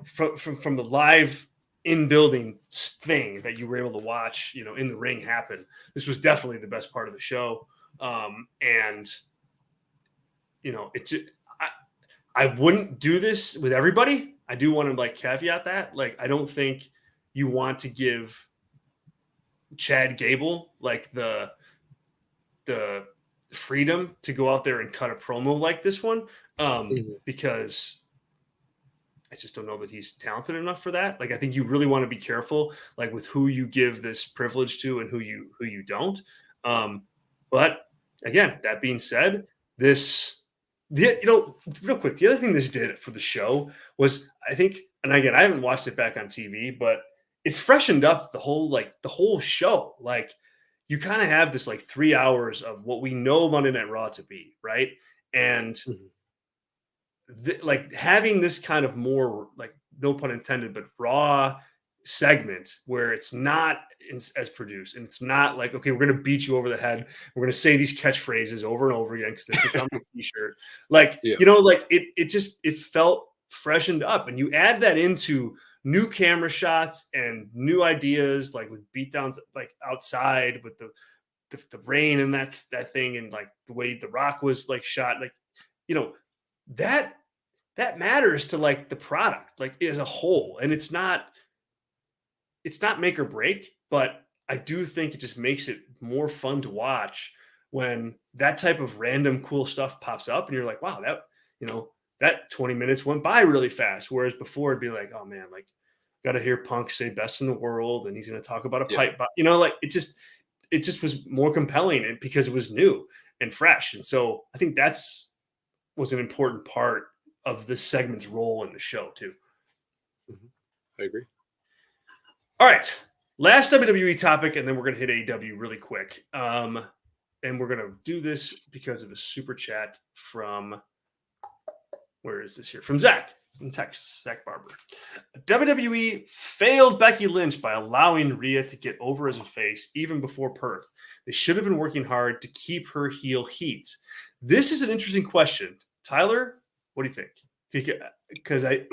Speaker 1: from the live in-building thing that you were able to watch, in the ring happen. This was definitely the best part of the show. And it just, I wouldn't do this with everybody. I do want to like caveat that. Like, I don't think you want to give Chad Gable like the freedom to go out there and cut a promo like this one, because I just don't know that he's talented enough for that. Like, I think you really want to be careful, like with who you give this privilege to and who you don't. But again, that being said, real quick, the other thing this did for the show was, I think, and again, I haven't watched it back on TV, but it freshened up the whole show. Like, you kind of have this like 3 hours of what we know Monday Night Raw to be, right? And like having this kind of more, like, no pun intended, but raw segment where it's not as produced, and it's not like, okay, we're going to beat you over the head, we're going to say these catchphrases over and over again because it's on the t-shirt, like, like it felt freshened up. And you add that into new camera shots and new ideas, like with beatdowns, like outside with the rain and that thing, and like the way The Rock was like shot, like, that matters to like the product, like as a whole. And it's not make or break, but I do think it just makes it more fun to watch when that type of random cool stuff pops up and you're like, wow, that 20 minutes went by really fast. Whereas before it'd be like, oh man, like, got to hear Punk say best in the world, and he's going to talk about a pipe, like it just was more compelling because it was new and fresh. And so I think was an important part of this segment's role in the show too.
Speaker 2: I agree.
Speaker 1: All right, last WWE topic, and then we're going to hit AEW really quick. And we're going to do this because of a super chat from, where is this here? From Zack in Texas, Zack Barber. WWE failed Becky Lynch by allowing Rhea to get over as a face even before Perth. They should have been working hard to keep her heel heat. This is an interesting question. Tyler, what do you think? Because I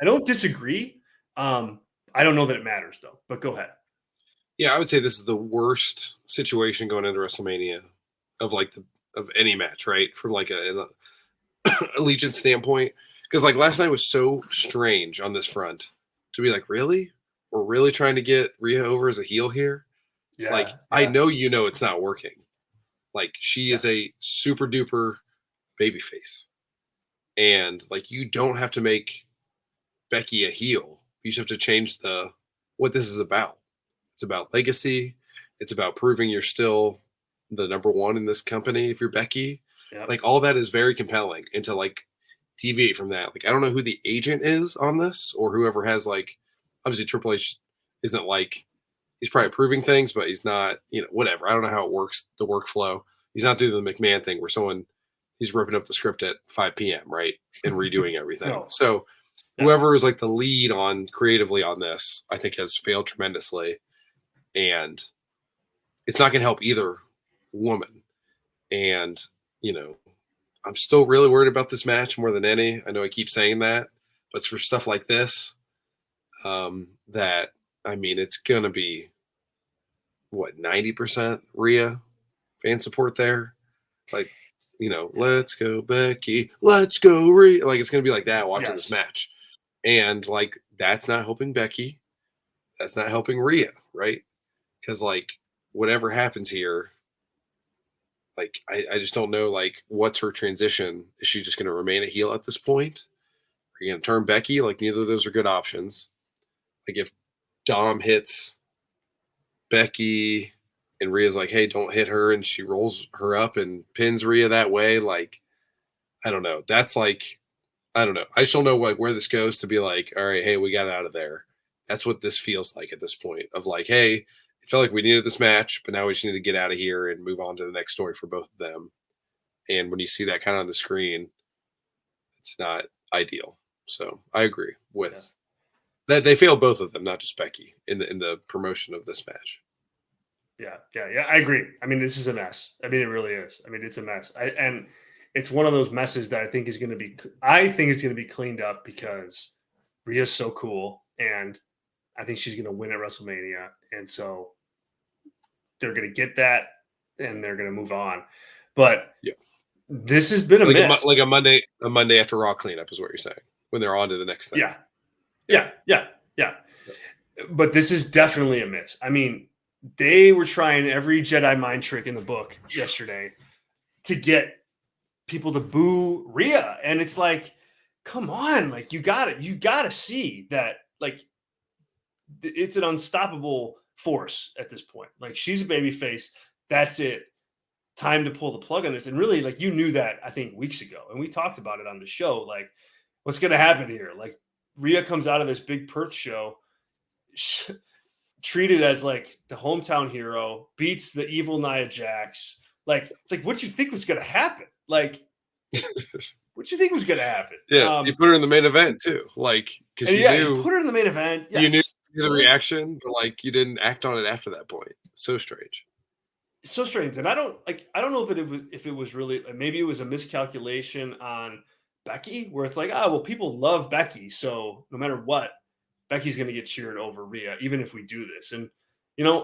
Speaker 1: don't disagree. I don't know that it matters though, but go ahead.
Speaker 2: Yeah, I would say this is the worst situation going into WrestleMania of any match, right? From like a allegiance standpoint. Because like last night was so strange on this front to be like, really? We're really trying to get Rhea over as a heel here? Yeah. I know it's not working. Like, she is a super duper babyface. And like, you don't have to make Becky a heel. You just have to change what this is about. It's about legacy. It's about proving you're still the number one in this company if you're Becky. Yep. Like, all that is very compelling. And to like deviate from that, like, I don't know who the agent is on this, or whoever has, like, obviously Triple H isn't like, he's probably approving things, but he's not, whatever. I don't know how it works, the workflow. He's not doing the McMahon thing where he's ripping up the script at 5 p.m., right? And redoing everything. No. So whoever is like the lead on creatively on this, I think has failed tremendously. And it's not going to help either woman. And, I'm still really worried about this match more than any. I know I keep saying that, but it's for stuff like this that, I mean, it's going to be, 90% Rhea fan support there? Like, let's go Becky, let's go Rhea. Like, it's going to be like that watching this match. And, like, that's not helping Becky. That's not helping Rhea, right? Because, like, whatever happens here, like, I just don't know, like, what's her transition? Is she just going to remain a heel at this point? Are you going to turn Becky? Like, neither of those are good options. Like, if Dom hits Becky and Rhea's like, hey, don't hit her, and she rolls her up and pins Rhea that way, like, I don't know. That's like, I don't know. I just don't know where this goes to be like, all right, hey, we got out of there. That's what this feels like at this point of like, hey, it felt like we needed this match, but now we just need to get out of here and move on to the next story for both of them. And when you see that kind of on the screen, it's not ideal. So I agree with that. They failed both of them, not just Becky, in the promotion of this match.
Speaker 1: Yeah. I agree. I mean, this is a mess. I mean, it really is. I mean, it's a mess. And it's one of those messes that I think it's going to be cleaned up because Rhea's so cool. And I think she's going to win at WrestleMania. And so they're going to get that and they're going to move on. But
Speaker 2: Yeah.
Speaker 1: this has been a miss.
Speaker 2: Like a Monday after Raw cleanup is what you're saying, when they're on to the next thing.
Speaker 1: Yeah. But this is definitely a miss. I mean, they were trying every Jedi mind trick in the book yesterday to get people to boo Rhea. And it's like, come on, like you got to see that, like, it's an unstoppable force at this point. Like, she's a baby face. That's it. Time to pull the plug on this. And really, like, you knew that, I think, weeks ago. And we talked about it on the show. Like, what's going to happen here? Like, Rhea comes out of this big Perth show, treated as like the hometown hero, beats the evil Nia Jax. Like, it's like, what did you think was going to happen? Like, what did you think was going to happen?
Speaker 2: Yeah, you put her in the main event too. Like, because
Speaker 1: you put her in the main event. Yes.
Speaker 2: You knew the reaction, but like you didn't act on it after that point. So strange.
Speaker 1: So strange. And I don't know if it was really, maybe it was a miscalculation on Becky, where it's like, well, people love Becky, so no matter what, Becky's going to get cheered over Rhea, even if we do this. And,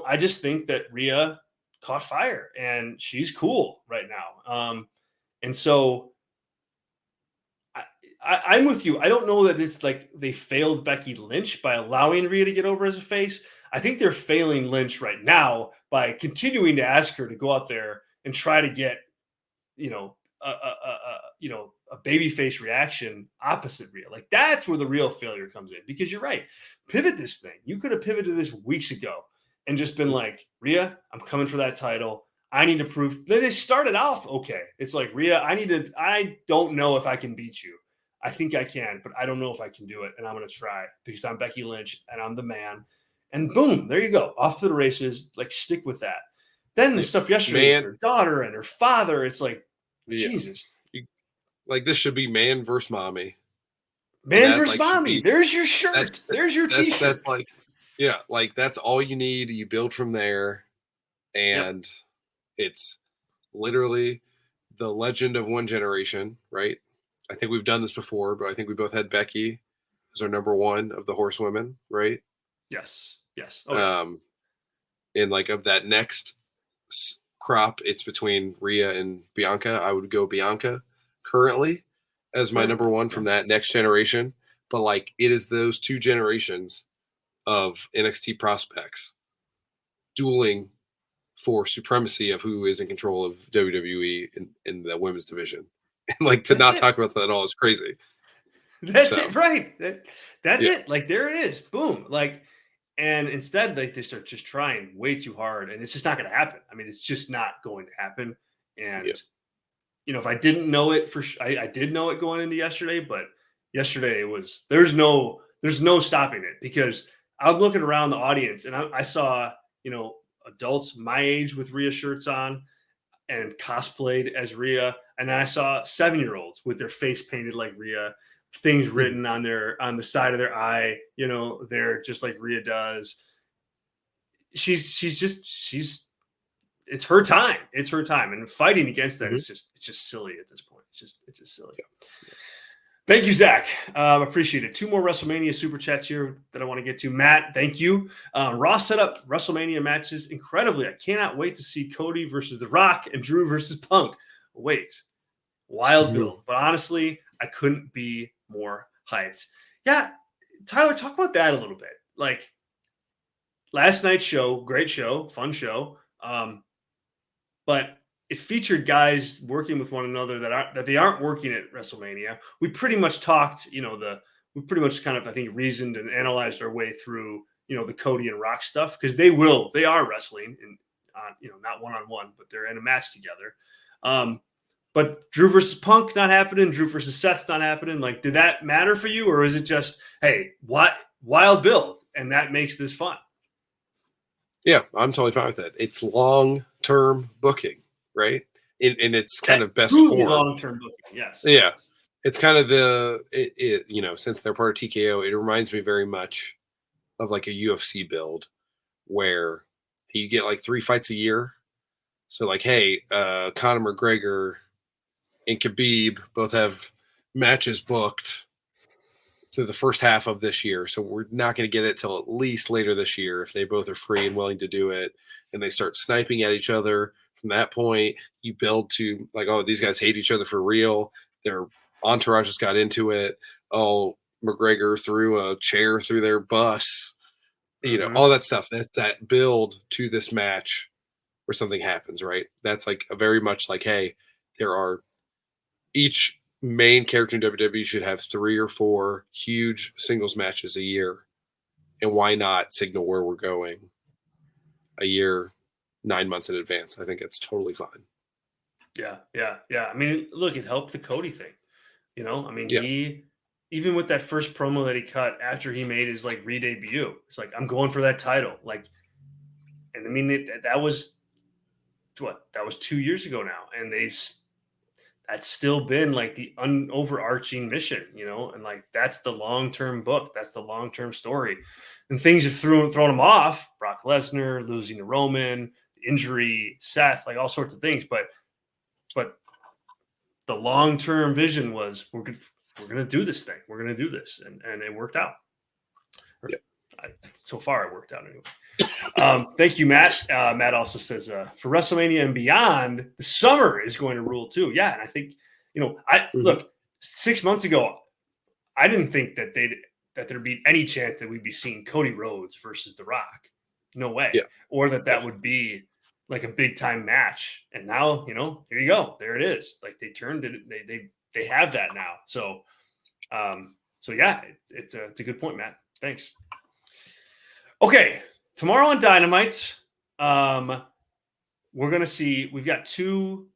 Speaker 1: I just think that Rhea caught fire and she's cool right now. And so I'm with you. I don't know that it's like they failed Becky Lynch by allowing Rhea to get over as a face. I think they're failing Lynch right now by continuing to ask her to go out there and try to get, a babyface reaction opposite Rhea. Like, that's where the real failure comes in, because you're right. Pivot this thing. You could have pivoted this weeks ago and just been like, Rhea, I'm coming for that title. I need to prove. Then it started off okay. It's like, Rhea, I don't know if I can beat you. I think I can, but I don't know if I can do it. And I'm going to try because I'm Becky Lynch and I'm the man. And boom, there you go. Off to the races. Like, stick with that. Then the stuff yesterday with her daughter and her father, it's like, Jesus.
Speaker 2: Like, this should be man versus mommy.
Speaker 1: Man versus mommy. There's your shirt. There's your t-shirt.
Speaker 2: That's like, yeah, like that's all you need. You build from there. And it's literally the legend of one generation, right? I think we've done this before, but I think we both had Becky as our number one of the horsewomen, right?
Speaker 1: Yes.
Speaker 2: Okay. And like of that next crop, it's between Rhea and Bianca. I would go Bianca currently as my number one from that next generation. But like, it is those two generations of NXT prospects dueling for supremacy of who is in control of WWE in the women's division. And like, to not talk about that at all is crazy.
Speaker 1: That's it, right? That's it. Like, there it is. Boom. Like, and instead, like, they start just trying way too hard, and it's just not going to happen. I mean, it's just not going to happen. And if I didn't know it I did know it going into yesterday, but yesterday it was there's no stopping it, because I'm looking around the audience and I saw adults my age with Rhea shirts on and cosplayed as Rhea, and then I saw 7-year-olds with their face painted like Rhea, things written on the side of their eye, they're just like Rhea does. It's her time. It's her time. And fighting against that is just silly at this point. It's just silly. Yeah. Thank you, Zack. Appreciate it. 2 more WrestleMania super chats here that I want to get to. Matt, thank you. Raw set up WrestleMania matches incredibly. I cannot wait to see Cody versus The Rock and Drew versus Punk. Wait, wild build. But honestly, I couldn't be more hyped. Yeah, Tyler, talk about that a little bit. Like, last night's show, great show, fun show. But it featured guys working with one another that they aren't working at WrestleMania. We pretty much talked, we pretty much kind of, I think, reasoned and analyzed our way through, the Cody and Rock stuff, because they are wrestling and not one-on-one, but they're in a match together. But Drew versus Punk not happening. Drew versus Seth's not happening. Like, did that matter for you, or is it just, hey, what wild build, and that makes this fun?
Speaker 2: Yeah, I'm totally fine with that. It's long-term booking, right? And it's kind of best form.
Speaker 1: Long-term booking, yes.
Speaker 2: Yeah, it's kind of since they're part of TKO, it reminds me very much of like a UFC build where you get like 3 fights a year. So like, hey, Conor McGregor and Khabib both have matches booked to the first half of this year. So we're not going to get it till at least later this year if they both are free and willing to do it, and they start sniping at each other. From that point, you build to like, oh, these guys hate each other for real. Their entourages got into it. Oh, McGregor threw a chair through their bus. You know, all that stuff. That's that build to this match where something happens, right? That's like a very much like, hey, there are each main character in WWE should have 3 or 4 huge singles matches a year. And why not signal where we're going a year, 9 months in advance? I think it's totally fine.
Speaker 1: Yeah. I mean, look, it helped the Cody thing. You know, I mean,
Speaker 2: Yeah.
Speaker 1: he, even with that first promo that he cut after he made his like re-debut, it's like, I'm going for that title. Like, and I mean, that was what? That was 2 years ago now. And that's still been like the overarching mission, you know, and like, that's the long-term book. That's the long-term story. And things have thrown him off. Brock Lesnar losing to Roman, injury, Seth, like all sorts of things. But the long-term vision was we're going to do this thing. We're going to do this. And it worked out.
Speaker 2: Yeah.
Speaker 1: So far it worked out anyway. Thank you, Matt. Matt also says for WrestleMania and beyond, the summer is going to rule too. Yeah. And I think, you know, look, 6 months ago, I didn't think that there'd be any chance that we'd be seeing Cody Rhodes versus The Rock. No way. Yeah. Or that would be like a big time match. And now, you know, here you go. There it is. Like they turned it. They have that now. So yeah, it's a good point, Matt. Thanks. Okay. Tomorrow on Dynamite, we're going to see, we've got 2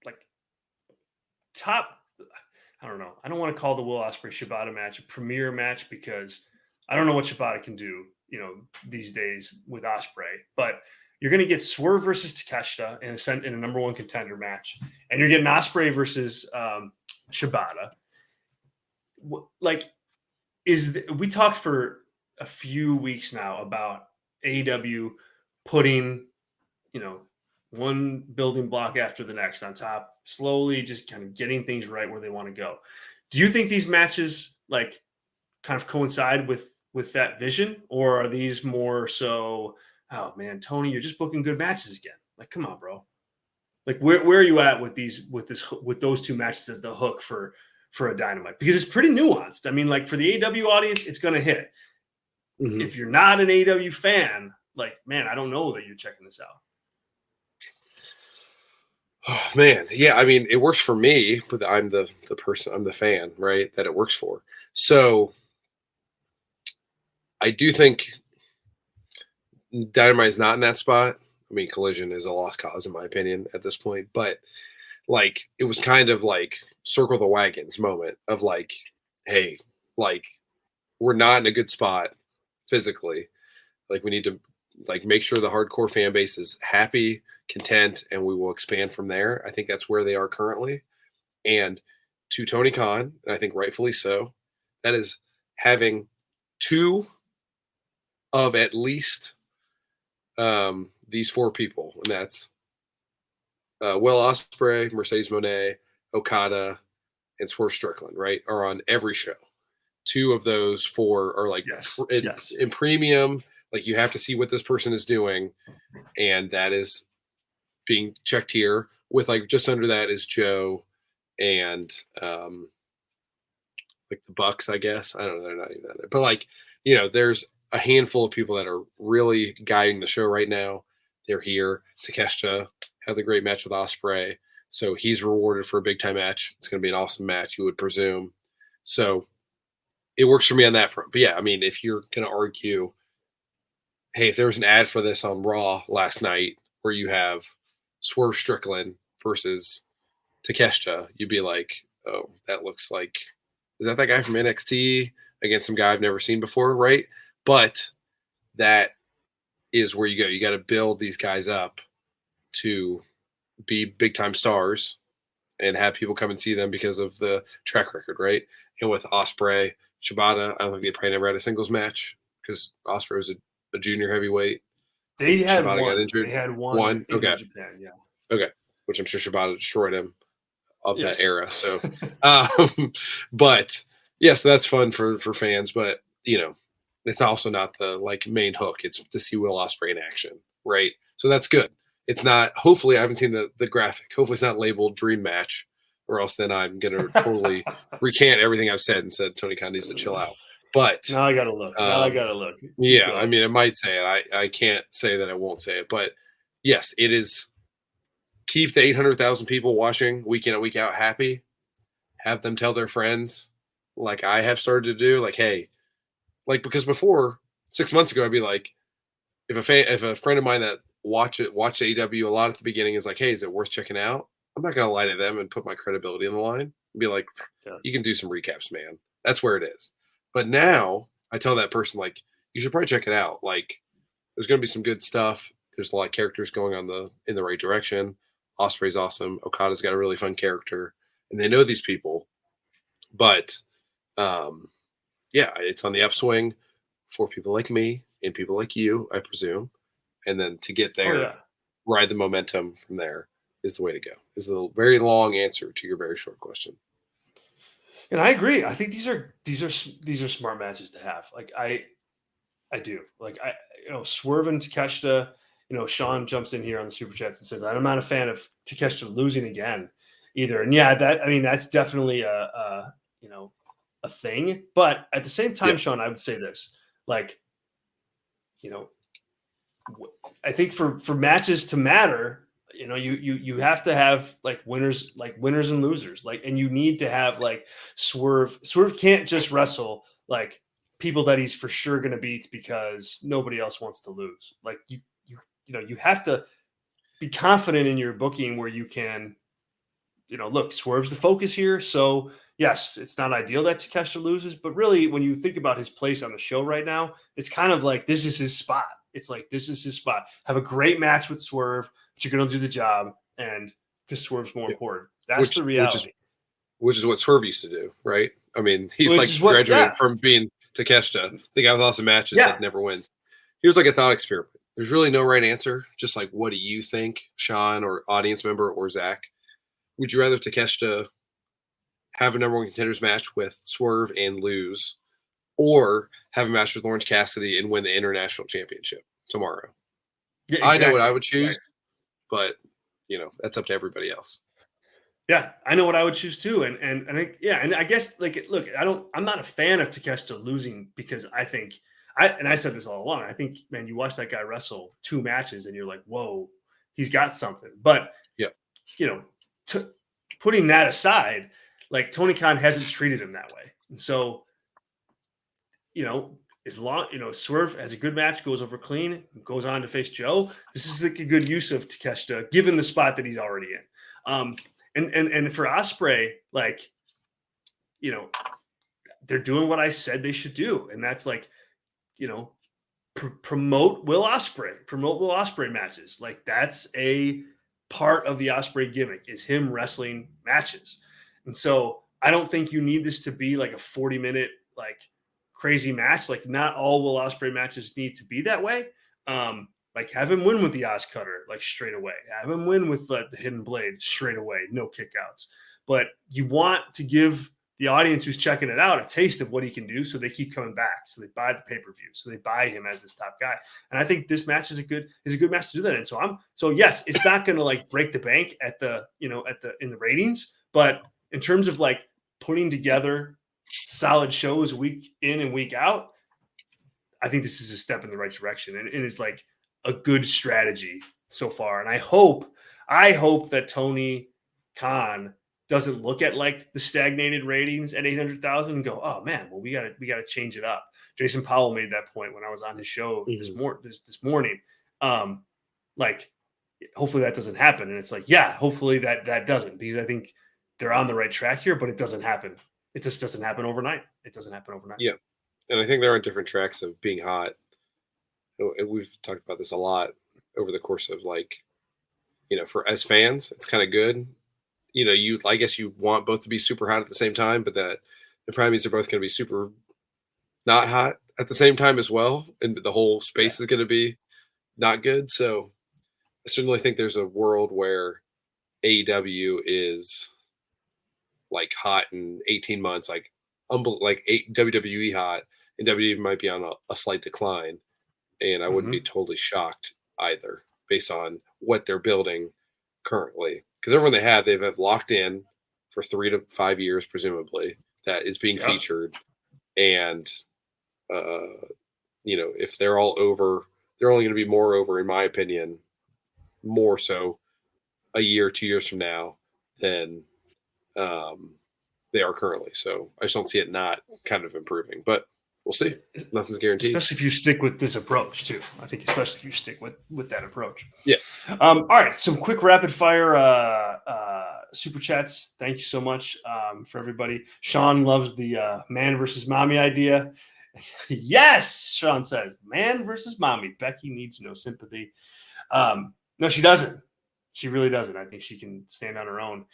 Speaker 1: like top, I don't know. I don't want to call the Will Ospreay Shibata match a premier match because I don't know what Shibata can do, you know, these days with Ospreay, but you're going to get Swerve versus Takeshita in a number 1 contender match. And you're getting Ospreay versus Shibata. Like, we talked for a few weeks now about AEW putting, you know, one building block after the next on top, slowly just kind of getting things right where they want to go. Do you think these matches like kind of coincide with that vision, or are these more so, oh man, Tony, you're just booking good matches again? Like, come on, bro. Like, where are you at with those 2 matches as the hook for a Dynamite? Because it's pretty nuanced. I mean, like for the AEW audience, it's going to hit. Mm-hmm. If you're not an AEW fan, like, man, I don't know that you're checking this out.
Speaker 2: Oh, man. Yeah. I mean, it works for me, but I'm the person, I'm the fan, right? That it works for. So I do think Dynamite is not in that spot. I mean, Collision is a lost cause in my opinion at this point, but like, it was kind of like circle the wagons moment of like, hey, like we're not in a good spot physically. Like we need to like make sure the hardcore fan base is happy, content, and we will expand from there. I think that's where they are currently. And to Tony Khan, and I think rightfully so, that is having 2 of at least these 4 people, and that's Will Ospreay, Mercedes Moné, Okada, and Swerve Strickland, right, are on every show. 2 of those 4 are like in premium. Like you have to see what this person is doing, and that is being checked here. With like just under that is Joe and like the Bucks, I guess. I don't know, they're not even that, but like, you know, there's a handful of people that are really guiding the show right now. They're here. Takeshita had the great match with Ospreay, so he's rewarded for a big time match. It's going to be an awesome match, you would presume. So it works for me on that front. But yeah, I mean, if you're going to argue, hey, if there was an ad for this on Raw last night where you have Swerve Strickland versus Takeshita, you'd be like, oh, that looks like, is that guy from NXT against some guy I've never seen before, right? But that is where you go. You got to build these guys up to be big time stars and have people come and see them because of the track record, right? And with Ospreay, Shibata, I don't think they probably never had a singles match because Ospreay was a junior heavyweight.
Speaker 1: They had
Speaker 2: Shibata
Speaker 1: one.
Speaker 2: got injured.
Speaker 1: They had one.
Speaker 2: Okay.
Speaker 1: Japan, yeah.
Speaker 2: Okay. Which I'm sure Shibata destroyed him of that era. So, but Yeah, so that's fun for fans, but it's also not the like main hook. It's to see Will Ospreay in action, right? So that's good. It's not. Hopefully, I haven't seen the graphic. Hopefully, it's not labeled dream match, or else then I'm gonna totally recant everything I've said and said Tony Khan needs to chill out. But
Speaker 1: Now I gotta look. Now I gotta look. Keep
Speaker 2: yeah, I
Speaker 1: going.
Speaker 2: mean, it might say it. I can't say that I won't say it, but yes, it is. Keep the 800,000 people watching week in and week out happy. Have them tell their friends, like I have started to do, like, hey, like because before 6 months ago, I'd be like, if a friend of mine that watched AEW a lot at the beginning is like, hey, is it worth checking out? I'm not gonna lie to them and put my credibility on the line and be like,
Speaker 1: Yeah.
Speaker 2: you can do some recaps, man. That's where it is. But now I tell that person like, you should probably check it out. Like, there's gonna be some good stuff. There's a lot of characters going in the right direction. Osprey's awesome. Okada's got a really fun character, and they know these people. But um, yeah, it's on the upswing for people like me and people like you, I presume. And then to get
Speaker 1: Oh
Speaker 2: there,
Speaker 1: yeah.
Speaker 2: ride the momentum from there is the way to go. Is the very long answer to your very short question.
Speaker 1: And I agree. I think these are smart matches to have. Like I do. Like Swerve and Takeshita. Sean jumps in here on the super chats and says, "I'm not a fan of Takeshita losing again, either." And yeah, that's definitely a thing. But at the same time,
Speaker 2: Yeah.
Speaker 1: Sean, I would say this, like, I think for matches to matter, you have to have winners and losers, and you need to have Swerve. Swerve can't just wrestle people that he's for sure going to beat because nobody else wants to lose. You have to be confident in your booking where you can, look, Swerve's the focus here. So yes, it's not ideal that Takeshita loses, but really when you think about his place on the show right now, it's kind of like this is his spot. It's like this is his spot. Have a great match with Swerve, but you're going to do the job, and because Swerve's more
Speaker 2: Yeah.
Speaker 1: important. That's the reality.
Speaker 2: Which is what Swerve used to do, right? I mean, he's
Speaker 1: Which is
Speaker 2: graduated from being Takeshita, the guy with awesome matches that never wins. Here's like a thought experiment. There's really no right answer. Just like, what do you think, Sean, or audience member, or Zack? Would you rather Takeshita have a number one contenders match with Swerve and lose, or have a match with Orange Cassidy and win the international championship tomorrow?
Speaker 1: Yeah,
Speaker 2: I know what I would choose, but that's up to everybody else.
Speaker 1: Yeah, I know what I would choose too, and I guess look, I'm not a fan of Takeshita losing because I think I said this all along. I think, man, you watch that guy wrestle 2 matches and you're like, whoa, he's got something. But putting that aside, Tony Khan hasn't treated him that way, and so as long Swerve has a good match, goes over clean, goes on to face Joe. This is a good use of Takeshita given the spot that he's already in. And for Ospreay, they're doing what I said they should do, and that's promote Will Ospreay matches. That's a part of the Ospreay gimmick is him wrestling matches, and so I don't think you need this to be like a 40-minute crazy match. Not all Will Ospreay matches need to be that way. Have him win with the Oz Cutter, straight away. Have him win with the Hidden Blade straight away, no kickouts. But you want to give the audience who's checking it out a taste of what he can do, so they keep coming back, so they buy the pay-per-view, so they buy him as this top guy. And I think this match is a good match to do that in. So yes, it's not going to break the bank in the ratings, but in terms of putting together solid shows week in and week out, I think this is a step in the right direction, and it is a good strategy so far. And I hope that Tony Khan doesn't look at the stagnated ratings at 800,000 and go, oh man, well, we got to change it up. Jason Powell made that point when I was on his show this morning. Hopefully that doesn't happen. And it's hopefully that doesn't, because I think they're on the right track here, but it doesn't happen. It just doesn't happen overnight.
Speaker 2: Yeah. And I think there are different tracks of being hot. We've talked about this a lot over the course of for as fans, it's kind of good. I guess you want both to be super hot at the same time, but that it probably means they're both going to be super not hot at the same time as well. And the whole space is going to be not good. So I certainly think there's a world where AEW is hot in 18 months, like WWE hot, and WWE might be on a slight decline, and I wouldn't be totally shocked either based on what they're building currently. Because everyone they've locked in for 3 to 5 years, presumably, that is being featured, and if they're all over, they're only going to be more over, in my opinion, more so a year, 2 years from now than they are currently. So I just don't see it not kind of improving, but we'll see. Nothing's guaranteed.
Speaker 1: Especially if you stick with this approach too. I think especially if you stick with that approach.
Speaker 2: Yeah.
Speaker 1: All right. Some quick rapid fire super chats. Thank you so much for everybody. Sean loves the man versus mommy idea. Yes, Sean says man versus mommy. Becky needs no sympathy. No, she doesn't. She really doesn't. I think she can stand on her own.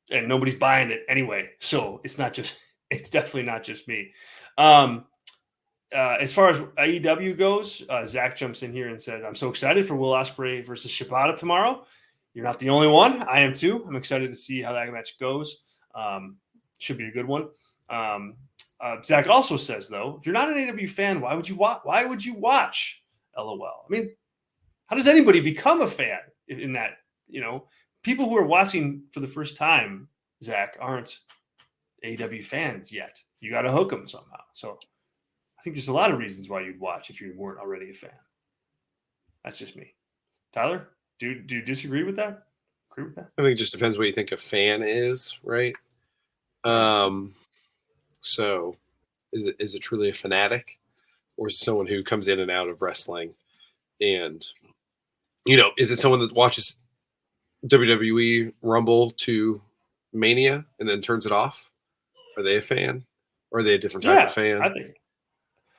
Speaker 1: And nobody's buying it anyway. So it's definitely not just me. As far as AEW goes, Zack jumps in here and says, I'm so excited for Will Ospreay versus Shibata tomorrow. You're not the only one. I am too. I'm excited to see how that match goes. Should be a good one. Zack also says, though, if you're not an AEW fan, why would you watch? LOL. I mean, how does anybody become a fan in that, people who are watching for the first time, Zack, aren't AEW fans yet. You got to hook them somehow. So I think there's a lot of reasons why you'd watch if you weren't already a fan. That's just me. Tyler, do you disagree with that? Agree with that?
Speaker 2: I think it just depends what you think a fan is, right? So is it truly a fanatic, or is it someone who comes in and out of wrestling? And, is it someone that watches WWE Rumble to Mania and then turns it off? Are they a fan? Or are they a different type of fan?
Speaker 1: I think.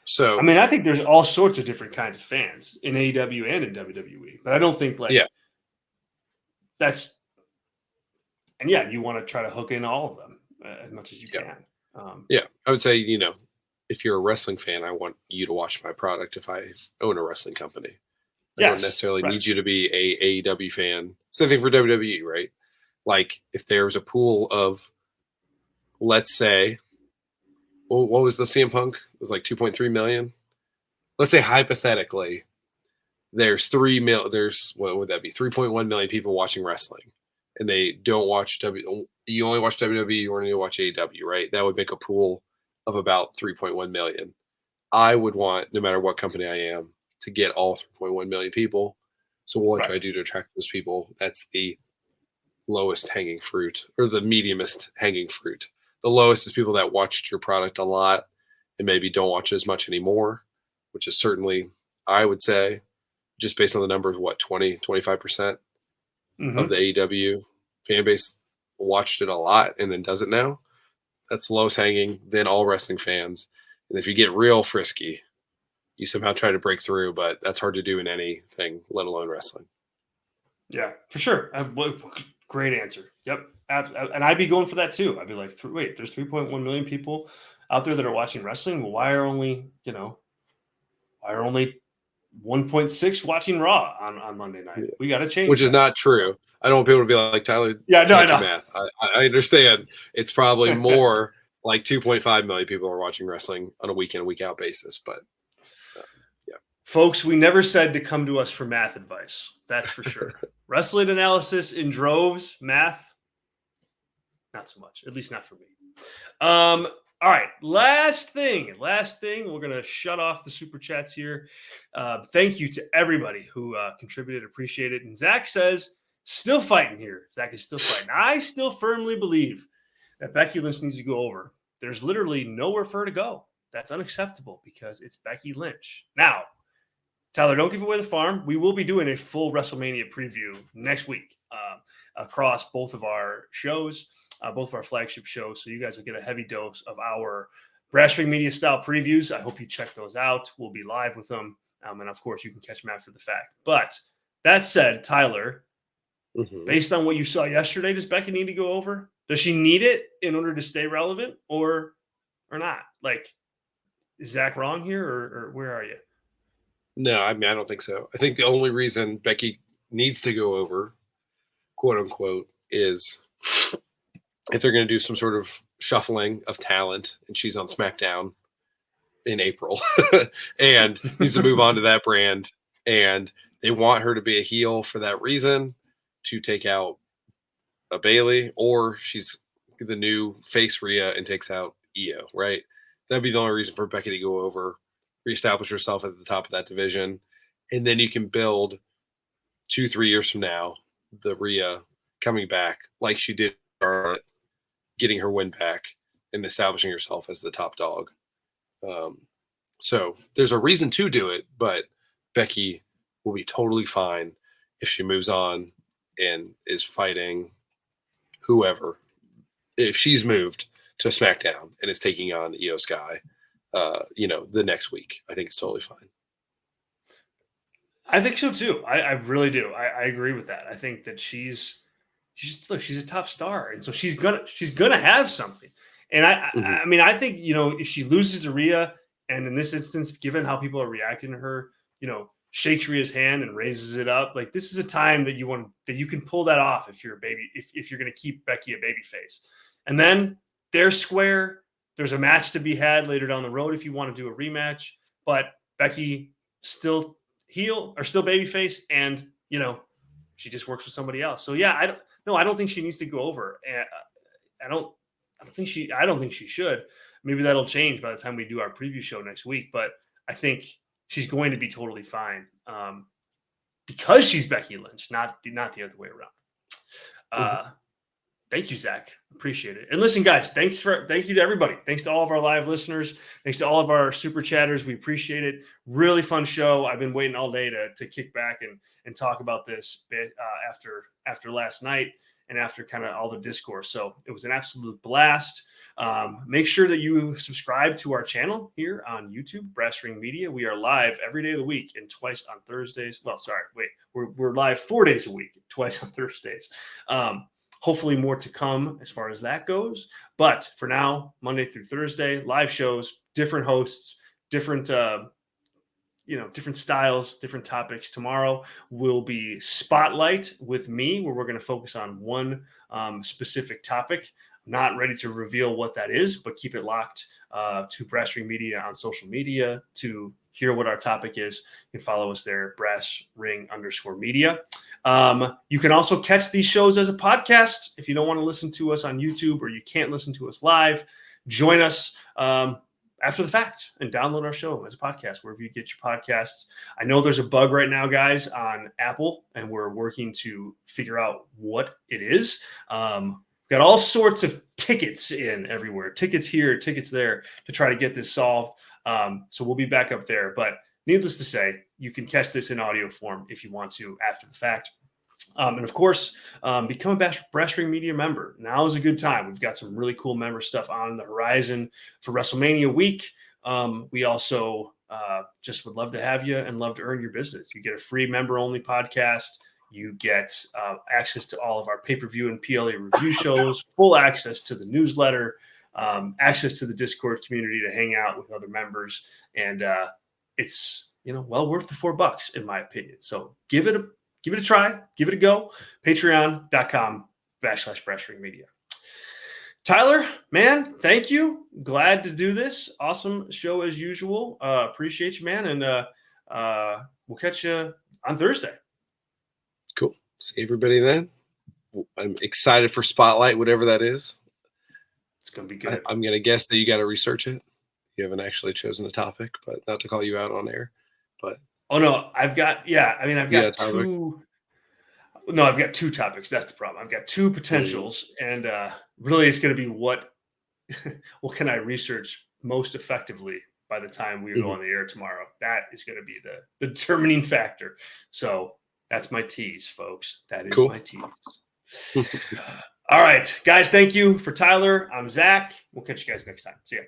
Speaker 2: So,
Speaker 1: I think there's all sorts of different kinds of fans in AEW and in WWE, but I don't think that's, and you want to try to hook in all of them as much as you can.
Speaker 2: I would say, if you're a wrestling fan, I want you to watch my product if I own a wrestling company. I don't necessarily need you to be a AEW fan. Same thing for WWE, right? Like if there's a pool of, let's say, what was the CM Punk? It was like 2.3 million. Let's say hypothetically, there's what would that be? 3.1 million people watching wrestling, and they don't watch you only watch WWE, you only watch AEW, right? That would make a pool of about 3.1 million. I would want, no matter what company I am, to get all 3.1 million people. So what do I do to attract those people? That's the lowest hanging fruit, or the mediumest hanging fruit. The lowest is people that watched your product a lot and maybe don't watch as much anymore, which is certainly, I would say, just based on the numbers, 25% of the AEW fan base watched it a lot and then does it now. That's lowest hanging, then all wrestling fans. And if you get real frisky, you somehow try to break through, but that's hard to do in anything, let alone wrestling.
Speaker 1: Yeah, for sure. Great answer. Yep. And I'd be going for that too. I'd be like, wait, there's 3.1 million people out there that are watching wrestling. Well, why are only 1.6 watching Raw on Monday night? We got to change.
Speaker 2: Which is not true. I don't want people to be like, Tyler,
Speaker 1: I know.
Speaker 2: Math. I understand. It's probably more like 2.5 million people are watching wrestling on a week in, week out basis. But
Speaker 1: folks, we never said to come to us for math advice. That's for sure. Wrestling analysis in droves, math, not so much. At least not for me. All right, last thing. We're going to shut off the super chats here. Thank you to everybody who contributed. Appreciate it. And Zack says, still fighting here. Zack is still fighting. I still firmly believe that Becky Lynch needs to go over. There's literally nowhere for her to go. That's unacceptable because it's Becky Lynch. Now, Tyler, don't give away the farm. We will be doing a full WrestleMania preview next week across both of our shows, both of our flagship shows. So you guys will get a heavy dose of our Brass Ring Media style previews. I hope you check those out. We'll be live with them. And of course, you can catch them after the fact. But that said, Tyler, based on what you saw yesterday, does Becky need to go over? Does she need it in order to stay relevant or not? Like, is Zack wrong here or where are you?
Speaker 2: No, I don't think so. I think the only reason Becky needs to go over, quote unquote, is if they're going to do some sort of shuffling of talent, and she's on SmackDown in April and needs to move on to that brand. And they want her to be a heel for that reason, to take out a Bailey, or she's the new face Rhea and takes out Io, right? That'd be the only reason for Becky to go over, reestablish herself at the top of that division. And then you can build 2-3 years from now, the Rhea coming back like she did, getting her win back and establishing herself as the top dog. So there's a reason to do it, but Becky will be totally fine if she moves on and is fighting whoever. If she's moved to SmackDown and is taking on Io Sky, the next week, I think it's totally fine.
Speaker 1: I think so too. I really do. I agree with that. I think that she's a top star, and so she's gonna have something. And I mean, I think, if she loses to Rhea, and in this instance, given how people are reacting to her, shakes Rhea's hand and raises it up, like, this is a time that you can pull that off if you're if you're going to keep Becky a baby face. And then they're square. There's a match to be had later down the road if you want to do a rematch, but Becky still heel or still baby face, and she just works with somebody else. So yeah, I don't think she needs to go over. I don't think she should. Maybe that'll change by the time we do our preview show next week, but I think she's going to be totally fine because she's Becky Lynch, not the other way around. Thank you, Zach. Appreciate it. And listen, guys, thank you to everybody. Thanks to all of our live listeners. Thanks to all of our super chatters. We appreciate it. Really fun show. I've been waiting all day to kick back and talk about this after last night and after kind of all the discourse. So it was an absolute blast. Make sure that you subscribe to our channel here on YouTube, Brass Ring Media. We are live every day of the week and twice on Thursdays. Well, sorry, wait, we're live 4 days a week, twice on Thursdays. Hopefully more to come as far as that goes. But for now, Monday through Thursday, live shows, different hosts, different different styles, different topics. Tomorrow will be Spotlight with me, where we're going to focus on one specific topic. I'm not ready to reveal what that is, but keep it locked to Brass Ring Media on social media to hear what our topic is. You can follow us there, brassring_media. You can also catch these shows as a podcast. If you don't want to listen to us on YouTube or you can't listen to us live, join us after the fact and download our show as a podcast, wherever you get your podcasts. I know there's a bug right now, guys, on Apple, and we're working to figure out what it is. We've got all sorts of tickets in everywhere, tickets here, tickets there, to try to get this solved. So we'll be back up there. But needless to say, you can catch this in audio form if you want to after the fact. And of course, become a Brass Ring Media member. Now is a good time. We've got some really cool member stuff on the horizon for WrestleMania week. We also just would love to have you and love to earn your business. You get a free member-only podcast. You get access to all of our pay-per-view and PLA review shows, full access to the newsletter, access to the Discord community to hang out with other members. And it's, well worth the $4, in my opinion. So give it a try, give it a go. Patreon.com/BrassRingMedia. Tyler, man, thank you. Glad to do this. Awesome show as usual. Appreciate you, man. And we'll catch you on Thursday.
Speaker 2: Cool. See everybody then. I'm excited for Spotlight, whatever that is.
Speaker 1: It's going to be good.
Speaker 2: I'm going to guess that you got to research it. You haven't actually chosen a topic, but not to call you out on air. But
Speaker 1: oh no, I've got two. No, I've got two topics. That's the problem. I've got two potentials, and really, it's going to be what can I research most effectively by the time we go on the air tomorrow. That is going to be the determining factor. So that's my tease, folks. That is my tease. All right, guys. Thank you. For Tyler, I'm Zach. We'll catch you guys next time. See ya.